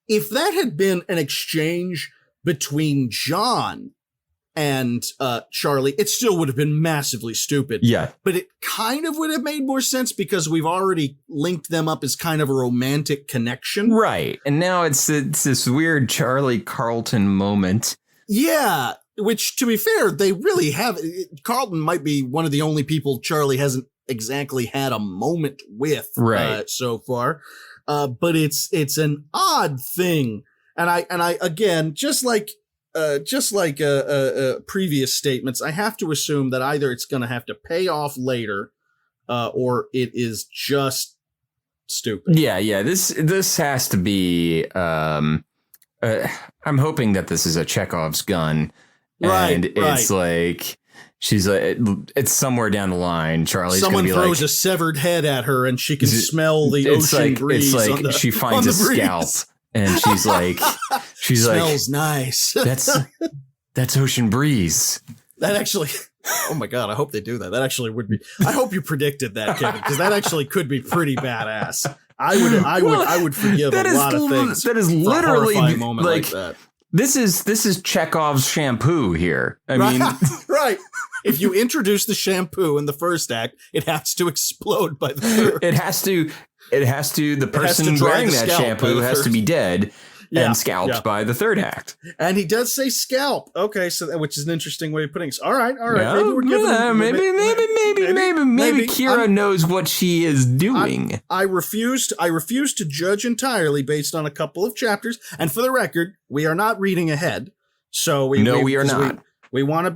If that had been an exchange between John and Charlie, it still would have been massively stupid. Yeah. But it kind of would have made more sense because we've already linked them up as kind of a romantic connection. Right. And now it's this weird Charlie Carlton moment. Yeah. Which, to be fair, they really have. Carlton might be one of the only people Charlie hasn't exactly had a moment with so far. But it's an odd thing. And I again, just like previous statements, I have to assume that either it's going to have to pay off later, or it is just stupid. Yeah. This has to be. I'm hoping that this is a Chekhov's gun, and it's like she's like, it's somewhere down the line. Charlie's someone gonna be throws a severed head at her, and she can smell the ocean breeze. It's like she finds a scalp. And she's like, smells nice. That's ocean breeze. That actually, oh my God, I hope they do that. That actually would be, I hope you predicted that, Kevin, because that actually could be pretty badass. I would forgive a lot of things. That is literally a moment like that. This is Chekhov's shampoo here. I mean, right. If you introduce the shampoo in the first act, it has to explode by the third. It has to. The person wearing that shampoo has to be dead and scalped by the third act. And he does say scalp. Okay, so which is an interesting way of putting it. All right. Yeah, maybe we're giving maybe Kira knows what she is doing. I refuse to judge entirely based on a couple of chapters. And for the record, we are not reading ahead. So we are not. We want to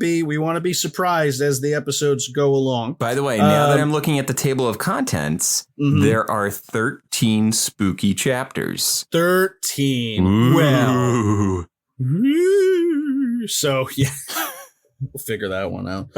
be surprised as the episodes go along. By the way, now that I'm looking at the table of contents, there are 13 spooky chapters. 13. Ooh. Well. So yeah. We'll figure that one out.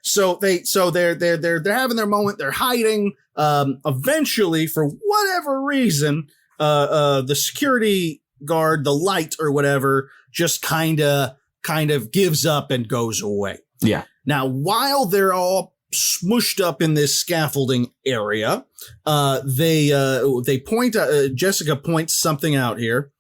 So they're having their moment. They're hiding. Eventually, for whatever reason, the security guard, the light or whatever, just kind of gives up and goes away. Yeah. Now, while they're all smushed up in this scaffolding area, they point. Jessica points something out here.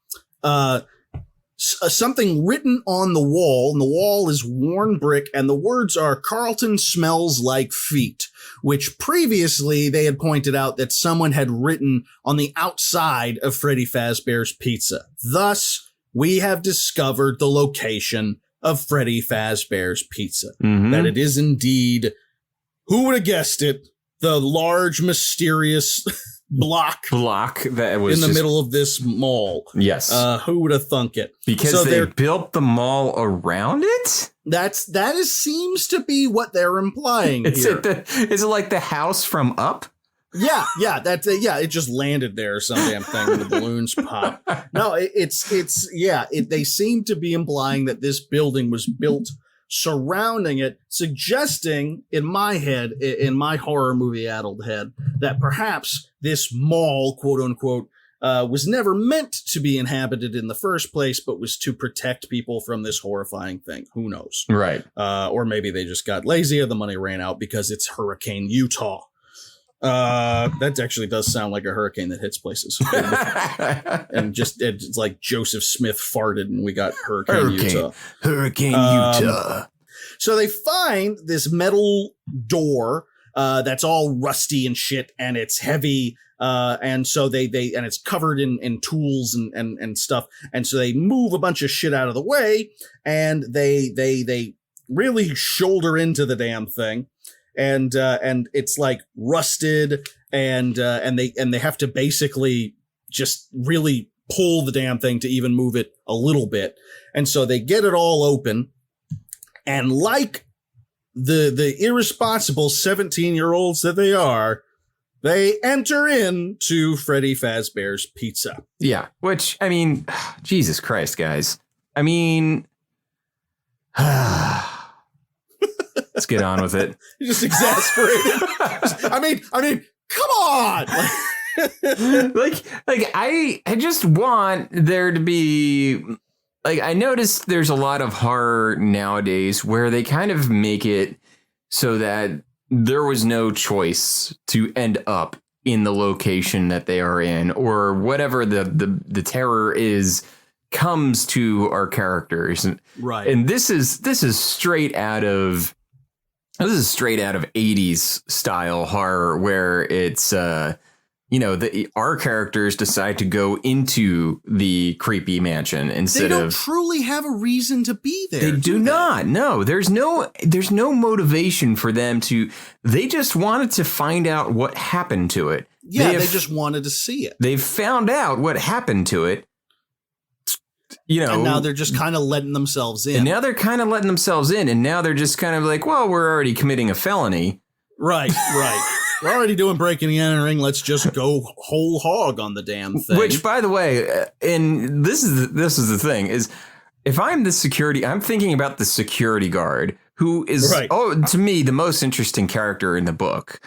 Something written on the wall, and the wall is worn brick, and the words are "Carlton smells like feet," which previously they had pointed out that someone had written on the outside of Freddy Fazbear's Pizza. Thus, we have discovered the location of Freddy Fazbear's Pizza. That it is indeed, who would have guessed it, the large, mysterious block that was in the middle of this mall. Yes. Who would have thunk it? Because they built the mall around it? That seems to be what they're implying here. Is it like the house from Up? Yeah, it just landed there or some damn thing when the balloons pop. No, they seem to be implying that this building was built surrounding it, suggesting in my head, in my horror movie addled head, that perhaps this mall, quote unquote, was never meant to be inhabited in the first place, but was to protect people from this horrifying thing. Who knows? Right. Or maybe they just got lazy or the money ran out because it's Hurricane Utah. That actually does sound like a hurricane that hits places. And it's like Joseph Smith farted and we got Hurricane Utah. Hurricane Utah. So they find this metal door that's all rusty and shit, and it's heavy. And so and it's covered in tools and stuff. And so they move a bunch of shit out of the way, and they really shoulder into the damn thing. And it's like rusted, and they have to basically just really pull the damn thing to even move it a little bit. And so they get it all open, and like the irresponsible 17-year-olds that they are, they enter into Freddy Fazbear's Pizza. Yeah, which, I mean, Jesus Christ, guys. I mean, let's get on with it. You're just exasperated. I mean, come on. I just want there to be, like, I noticed there's a lot of horror nowadays where they kind of make it so that there was no choice to end up in the location that they are in, or whatever the terror is comes to our characters. Right. And this is straight out of 80s style horror, where it's our characters decide to go into the creepy mansion instead of. They don't truly have a reason to be there. They do not. No, there's no motivation for them to. They just wanted to find out what happened to it. Yeah, they just wanted to see it. They found out what happened to it. And now they're just kind of letting themselves in. And now they're kind of letting themselves in. And now they're just kind of like, well, we're already committing a felony. Right. We're already doing breaking and entering. Let's just go whole hog on the damn thing. Which, by the way, and this is the thing, is if I'm the security, I'm thinking about the security guard, who is, to me, the most interesting character in the book.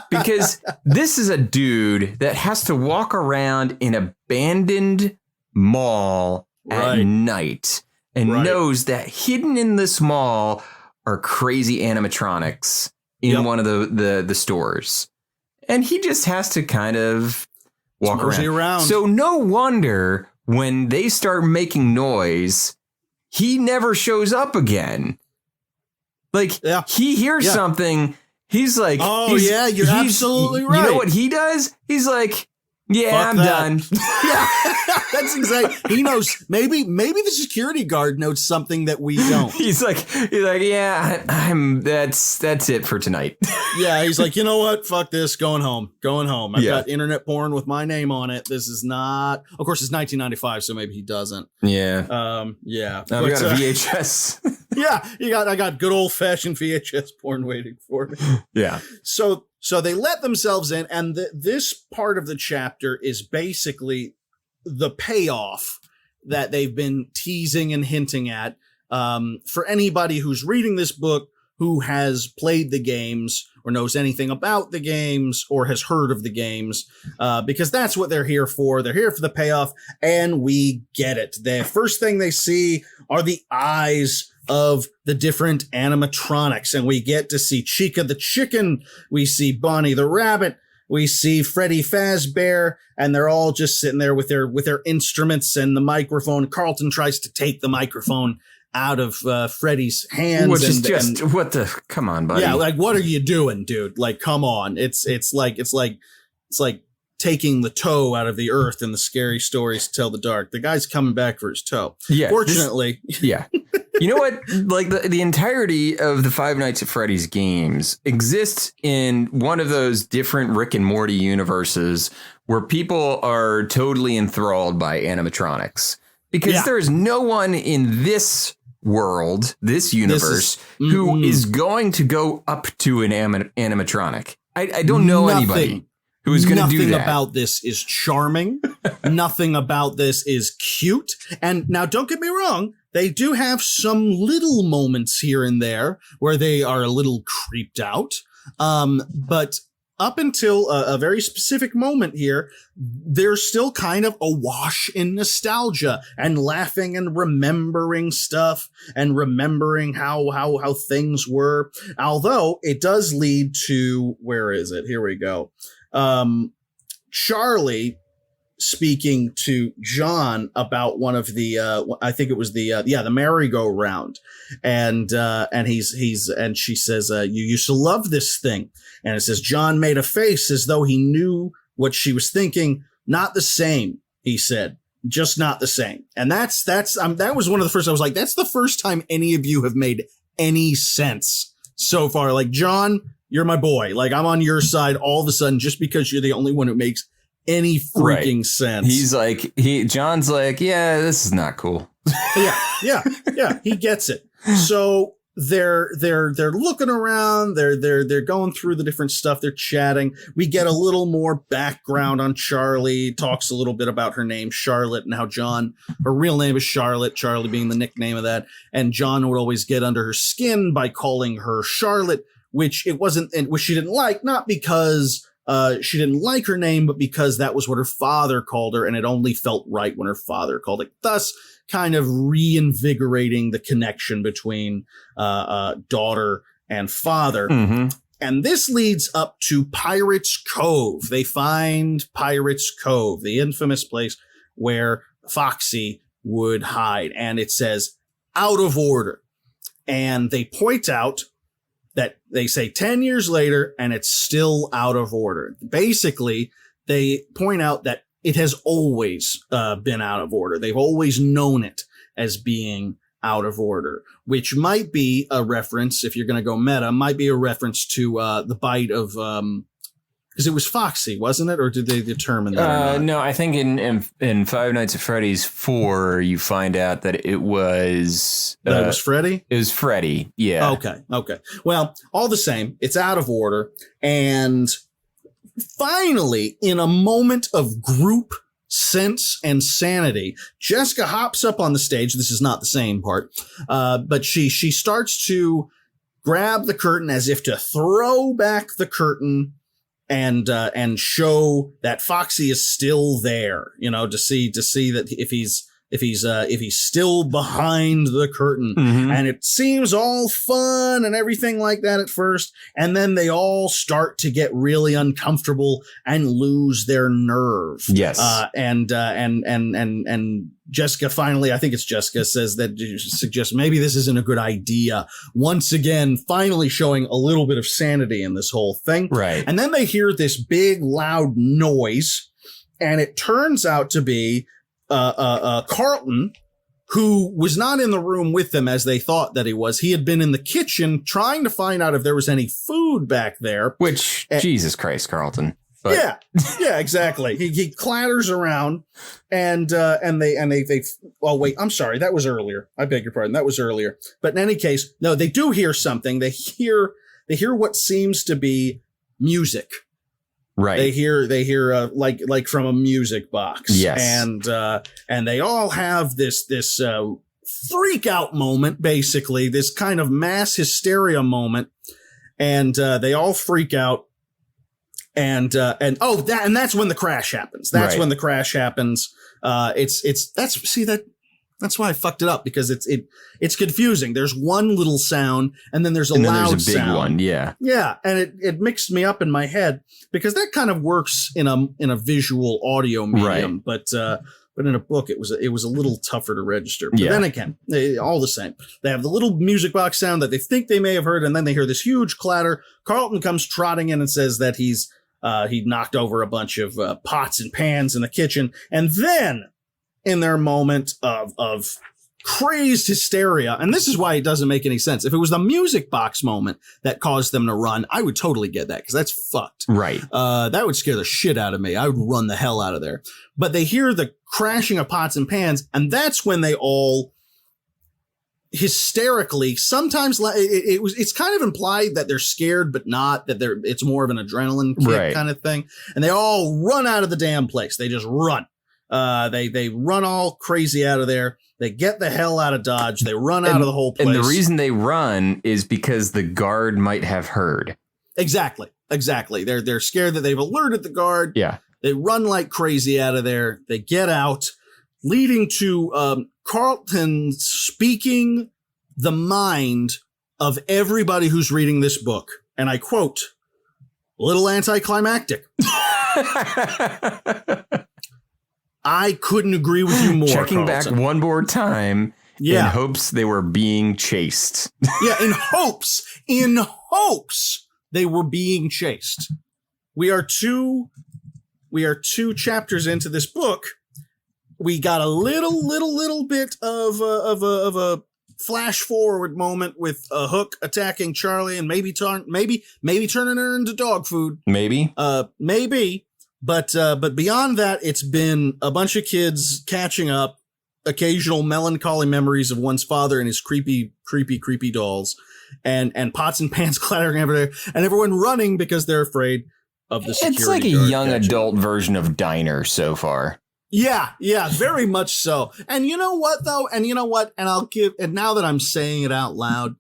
Because this is a dude that has to walk around an abandoned mall at night and knows that hidden in this mall are crazy animatronics in one of the stores. And he just has to kind of walk around. So no wonder when they start making noise, he never shows up again. Like, he hears something. He's like, you're absolutely right. You know what he does? He's like, Yeah, I'm done. Yeah, that's exactly. He knows. Maybe the security guard knows something that we don't. He's like, yeah, I'm. That's it for tonight. Yeah, he's like, you know what? Fuck this. Going home. I've got internet porn with my name on it. This is not. Of course, it's 1995, so maybe he doesn't. Yeah. Yeah. I've got a VHS. Yeah, I got good old fashioned VHS porn waiting for me. Yeah. So they let themselves in, and this part of the chapter is basically the payoff that they've been teasing and hinting at. For anybody who's reading this book, who has played the games or knows anything about the games or has heard of the games, because that's what they're here for. They're here for the payoff, and we get it. The first thing they see are the eyes of the different animatronics, and we get to see Chica the chicken, we see Bonnie the rabbit, we see Freddy Fazbear, and they're all just sitting there with their instruments and the microphone. Carlton tries to take the microphone out of Freddy's hands, which is just what the come on, buddy. Yeah, like what are you doing, dude? Like, come on. It's like taking the toe out of the earth in the Scary Stories to Tell the Dark. The guy's coming back for his toe. Yeah. Fortunately. Yeah. You know what? Like the entirety of the Five Nights at Freddy's games exists in one of those different Rick and Morty universes where people are totally enthralled by animatronics. Because there is no one in this world, this universe, who is going to go up to an animatronic. I don't know anybody who is going to do that. Nothing about this is charming. Nothing about this is cute. And now, don't get me wrong. They do have some little moments here and there where they are a little creeped out. But up until a very specific moment here, they're still kind of awash in nostalgia and laughing and remembering stuff and remembering how things were. Although it does lead to, where is it? Here we go. Charlie speaking to John about one of the, I think it was the merry-go-round. And she says, you used to love this thing. And it says, John made a face as though he knew what she was thinking. Not the same, he said. Just not the same. And that was one of the first, I was like, that's the first time any of you have made any sense so far. Like, John, you're my boy. Like, I'm on your side all of a sudden just because you're the only one who makes any freaking sense. He's like, John's like, yeah, this is not cool. Yeah. He gets it. So they're looking around. They're going through the different stuff. They're chatting. We get a little more background on Charlie. Talks a little bit about her name, Charlotte, and how her real name is Charlotte. Charlie being the nickname of that. And John would always get under her skin by calling her Charlotte, which she didn't like, not because she didn't like her name, but because that was what her father called her, and it only felt right when her father called it. Thus, kind of reinvigorating the connection between daughter and father. Mm-hmm. And this leads up to Pirates Cove. They find Pirates Cove, the infamous place where Foxy would hide. And it says, out of order. And they point out that they say 10 years later, and it's still out of order. Basically, they point out that it has always been out of order. They've always known it as being out of order, which might be a reference, if you're going to go meta, might be a reference to the bite of, because it was Foxy, wasn't it? Or did they determine that? No, I think in Five Nights at Freddy's 4, you find out that it was... That it was Freddy? It was Freddy, yeah. Okay. Well, all the same, it's out of order. And finally, in a moment of group sense and sanity, Jessica hops up on the stage. This is not the same part, but she starts to grab the curtain as if to throw back the curtain and show that Foxy is still there, to see that if he's still behind the curtain. Mm-hmm. And it seems all fun and everything like that at first. And then they all start to get really uncomfortable and lose their nerve. Yes. And Jessica finally, I think it's Jessica, says that suggests maybe this isn't a good idea. Once again, finally showing a little bit of sanity in this whole thing. Right. And then they hear this big loud noise. And it turns out to be Carlton, who was not in the room with them as they thought that he was. He had been in the kitchen trying to find out if there was any food back there. Which, Jesus Christ, Carlton. But. Yeah, exactly. He clatters around, and they. Oh wait, I'm sorry. That was earlier. I beg your pardon. That was earlier. But in any case, no, they do hear something. They hear what seems to be music. Right. They hear like from a music box. Yes. And they all have this freak out moment, basically, this kind of mass hysteria moment. And they all freak out. And that's when the crash happens. That's when the crash happens. That's why I fucked it up, because it's confusing. There's one little sound, and then there's a loud there's a big sound. one, yeah. Yeah, and it mixed me up in my head, because that kind of works in a visual audio medium, but in a book it was a little tougher to register. But then again, all the same, they have the little music box sound that they think they may have heard, and then they hear this huge clatter. Carlton comes trotting in and says that he knocked over a bunch of pots and pans in the kitchen, and then, in their moment of crazed hysteria. And this is why it doesn't make any sense. If it was the music box moment that caused them to run, I would totally get that, because that's fucked. Right. That would scare the shit out of me. I would run the hell out of there. But they hear the crashing of pots and pans, and that's when they all hysterically, sometimes it's kind of implied that they're scared, but not, that it's more of an adrenaline kick kind of thing. And they all run out of the damn place. They just run. They run all crazy out of there. They get the hell out of Dodge. They run out of the whole place. And the reason they run is because the guard might have heard. Exactly. They're scared that they've alerted the guard. Yeah. They run like crazy out of there. They get out, leading to Carlton speaking the mind of everybody who's reading this book. And I quote, "A little anticlimactic." I couldn't agree with you more. Checking Carlton. back one more time in hopes they were being chased. In hopes they were being chased. We are two chapters into this book. We got a little bit of a flash forward moment with Hook attacking Charlie and maybe turning her into dog food. Maybe. But beyond that, it's been a bunch of kids catching up, occasional melancholy memories of one's father and his creepy dolls, and pots and pans clattering everywhere, and everyone running because they're afraid of the security. It's like a young adult version of Diner so far. Yeah, very much so. And you know what, though? And now that I'm saying it out loud,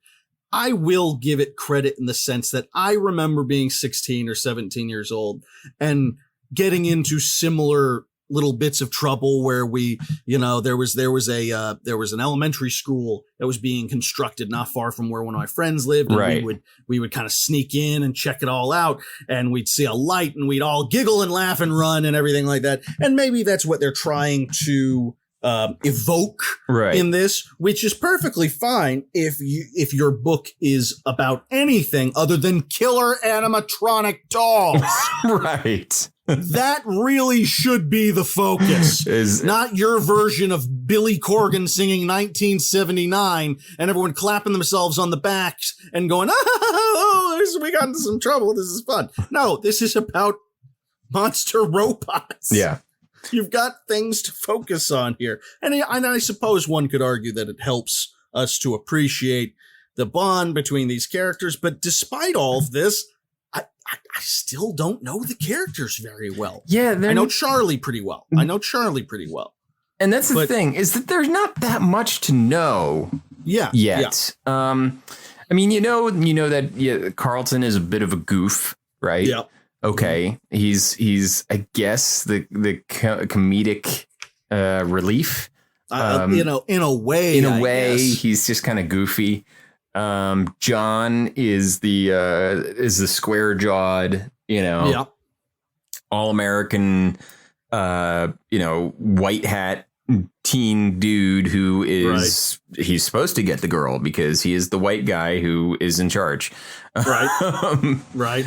I will give it credit in the sense that I remember being 16 or 17 years old and getting into similar little bits of trouble where there was an elementary school that was being constructed not far from where one of my friends lived. And we would kind of sneak in and check it all out, and we'd see a light and we'd all giggle and laugh and run and everything like that. And maybe that's what they're trying to evoke in this, which is perfectly fine if your book is about anything other than killer animatronic dolls. Right. That really should be the focus, not your version of Billy Corgan singing 1979 and everyone clapping themselves on the backs and going, we got into some trouble. This is fun. No, this is about monster robots. Yeah. You've got things to focus on here. And I suppose one could argue that it helps us to appreciate the bond between these characters. But despite all of this, I still don't know the characters very well. Yeah, I know Charlie pretty well. And that's the thing, is that there's not that much to know yet. Yeah. I mean, you know that Carlton is a bit of a goof, right? Yeah. Okay. He's I guess the comedic relief. In a way, he's just kind of goofy. John is the square jawed, all American, white hat teen dude who is he's supposed to get the girl because he is the white guy who is in charge. Right.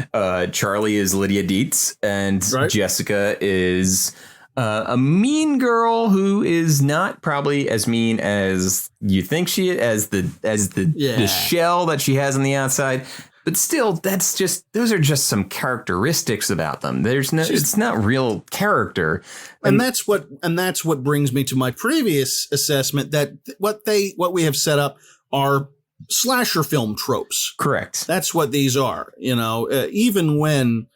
Charlie is Lydia Dietz, and Jessica is a mean girl who is not probably as mean as you think she is, the shell that she has on the outside. But still, those are just some characteristics about them. It's not real character. And that's what brings me to my previous assessment that what we have set up are slasher film tropes. Correct. That's what these are. Even when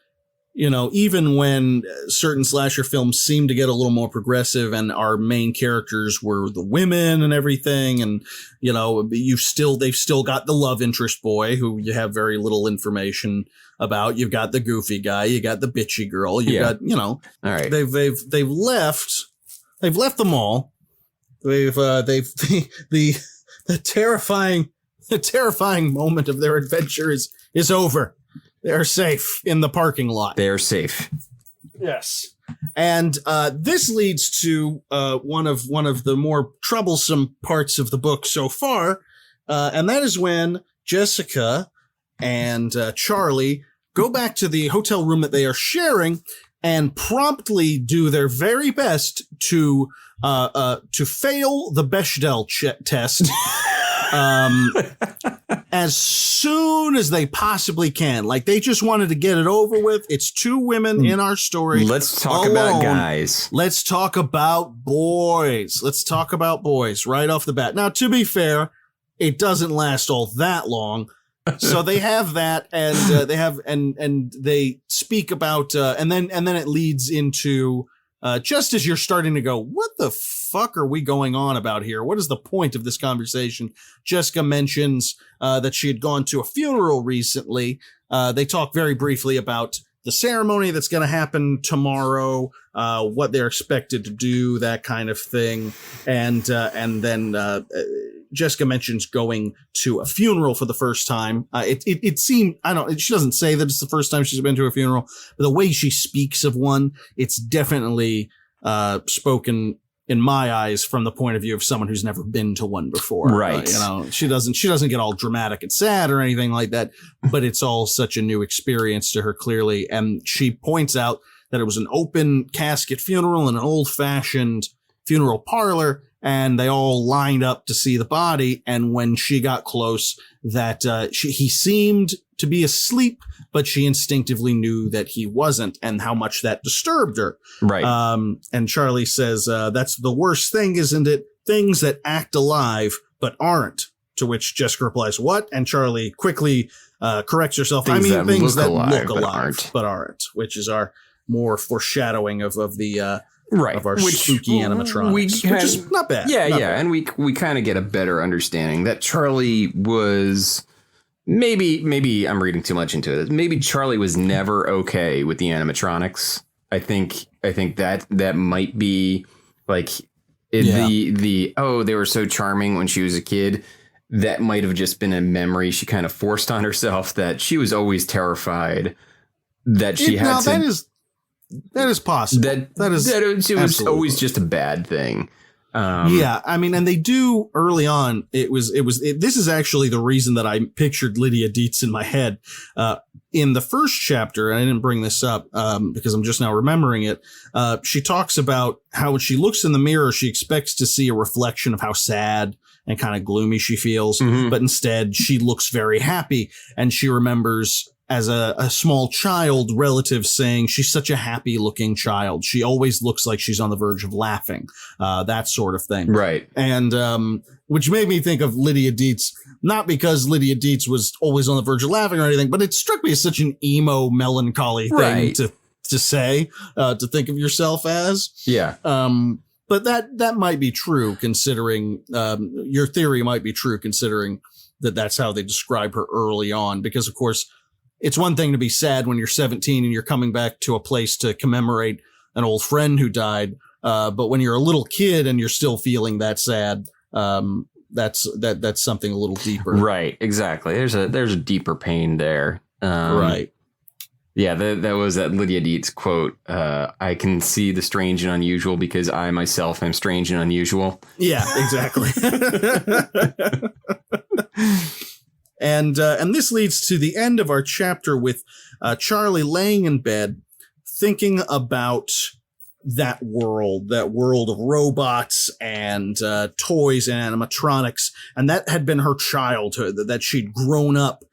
certain slasher films seem to get a little more progressive and our main characters were the women and everything. And, they've still got the love interest boy who you have very little information about. You've got the goofy guy. You got the bitchy girl. You got, all right. They've left them all. The terrifying moment of their adventure is over. They're safe in the parking lot. They're safe. Yes. And this leads to one of the more troublesome parts of the book so far. And that is when Jessica and Charlie go back to the hotel room that they are sharing and promptly do their very best to fail the Bechdel test. As soon as they possibly can. Like, they just wanted to get it over with. It's two women in our story. Let's talk about guys. Let's talk about boys. Let's talk about boys right off the bat. Now, to be fair, it doesn't last all that long. So they have that, and they speak about, and then it leads into, just as you're starting to go, what the fuck are we going on about here? What is the point of this conversation? Jessica mentions that she had gone to a funeral recently. They talk very briefly about the ceremony that's going to happen tomorrow, what they're expected to do, that kind of thing. And then Jessica mentions going to a funeral for the first time. It seemed, she doesn't say that it's the first time she's been to a funeral, but the way she speaks of one, it's definitely spoken in my eyes from the point of view of someone who's never been to one before. Right. She doesn't get all dramatic and sad or anything like that, but it's all such a new experience to her, clearly. And she points out that it was an open casket funeral in an old fashioned funeral parlor, and they all lined up to see the body. And when she got close, that he seemed to be asleep, but she instinctively knew that he wasn't, and how much that disturbed her. Right. And Charlie says, that's the worst thing, isn't it? Things that act alive but aren't. To which Jessica replies, what? And Charlie quickly corrects herself. Things that look alive but aren't, which is our more foreshadowing of the right, of our spooky animatronics, which is not bad. Yeah, and we kind of get a better understanding that Charlie was maybe I'm reading too much into it. Maybe Charlie was never okay with the animatronics. I think that might be like they were so charming when she was a kid. That might have just been a memory she kind of forced on herself, that she was always terrified that she had to. That is possible. It was always just a bad thing. And they do early on. This is actually the reason that I pictured Lydia Dietz in my head. In the first chapter, and I didn't bring this up because I'm just now remembering it. She talks about how when she looks in the mirror, she expects to see a reflection of how sad and kind of gloomy she feels. Mm-hmm. But instead, she looks very happy, and she remembers as a small child, relatives saying she's such a happy looking child. She always looks like she's on the verge of laughing, that sort of thing. Right. And which made me think of Lydia Dietz, not because Lydia Dietz was always on the verge of laughing or anything, but it struck me as such an emo, melancholy thing to say, to think of yourself as. Yeah. But that might be true, considering your theory might be true, considering that's how they describe her early on, because of course, it's one thing to be sad when you're 17 and you're coming back to a place to commemorate an old friend who died. But when you're a little kid and you're still feeling that sad, that's something a little deeper. Right. Exactly. There's a deeper pain there. Right. Yeah. That was that Lydia Dietz quote. I can see the strange and unusual because I myself am strange and unusual. Yeah, exactly. And this leads to the end of our chapter with Charlie laying in bed, thinking about that world of robots and toys and animatronics. And that had been her childhood, that she'd grown up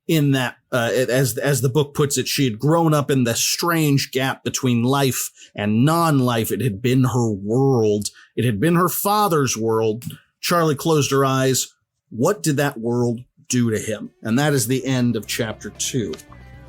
in that, as the book puts it, she had grown up in the strange gap between life and non-life. It had been her world. It had been her father's world. Charlie closed her eyes. What did that world do to him? And that is the end of chapter 2.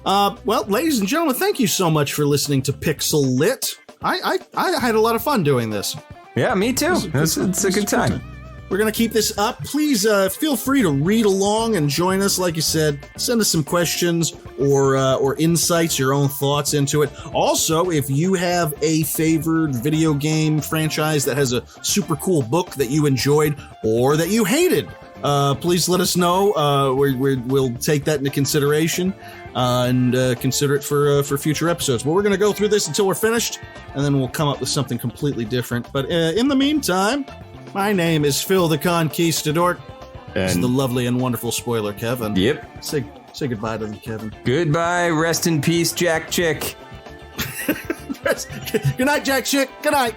Well, ladies and gentlemen, thank you so much for listening to PixelLit. I had a lot of fun doing this. Yeah, me too. It's a good time. We're going to keep this up. Please feel free to read along and join us. Like you said, send us some questions or insights, your own thoughts into it. Also, if you have a favored video game franchise that has a super cool book that you enjoyed or that you hated, please let us know. We'll take that into consideration and consider it for future episodes. But we're going to go through this until we're finished, and then we'll come up with something completely different. But in the meantime, my name is Phil the Conquistador. This is the lovely and wonderful spoiler, Kevin. Yep. Say goodbye to them, Kevin. Goodbye. Rest in peace, Jack Chick. Good night, Jack Chick. Good night.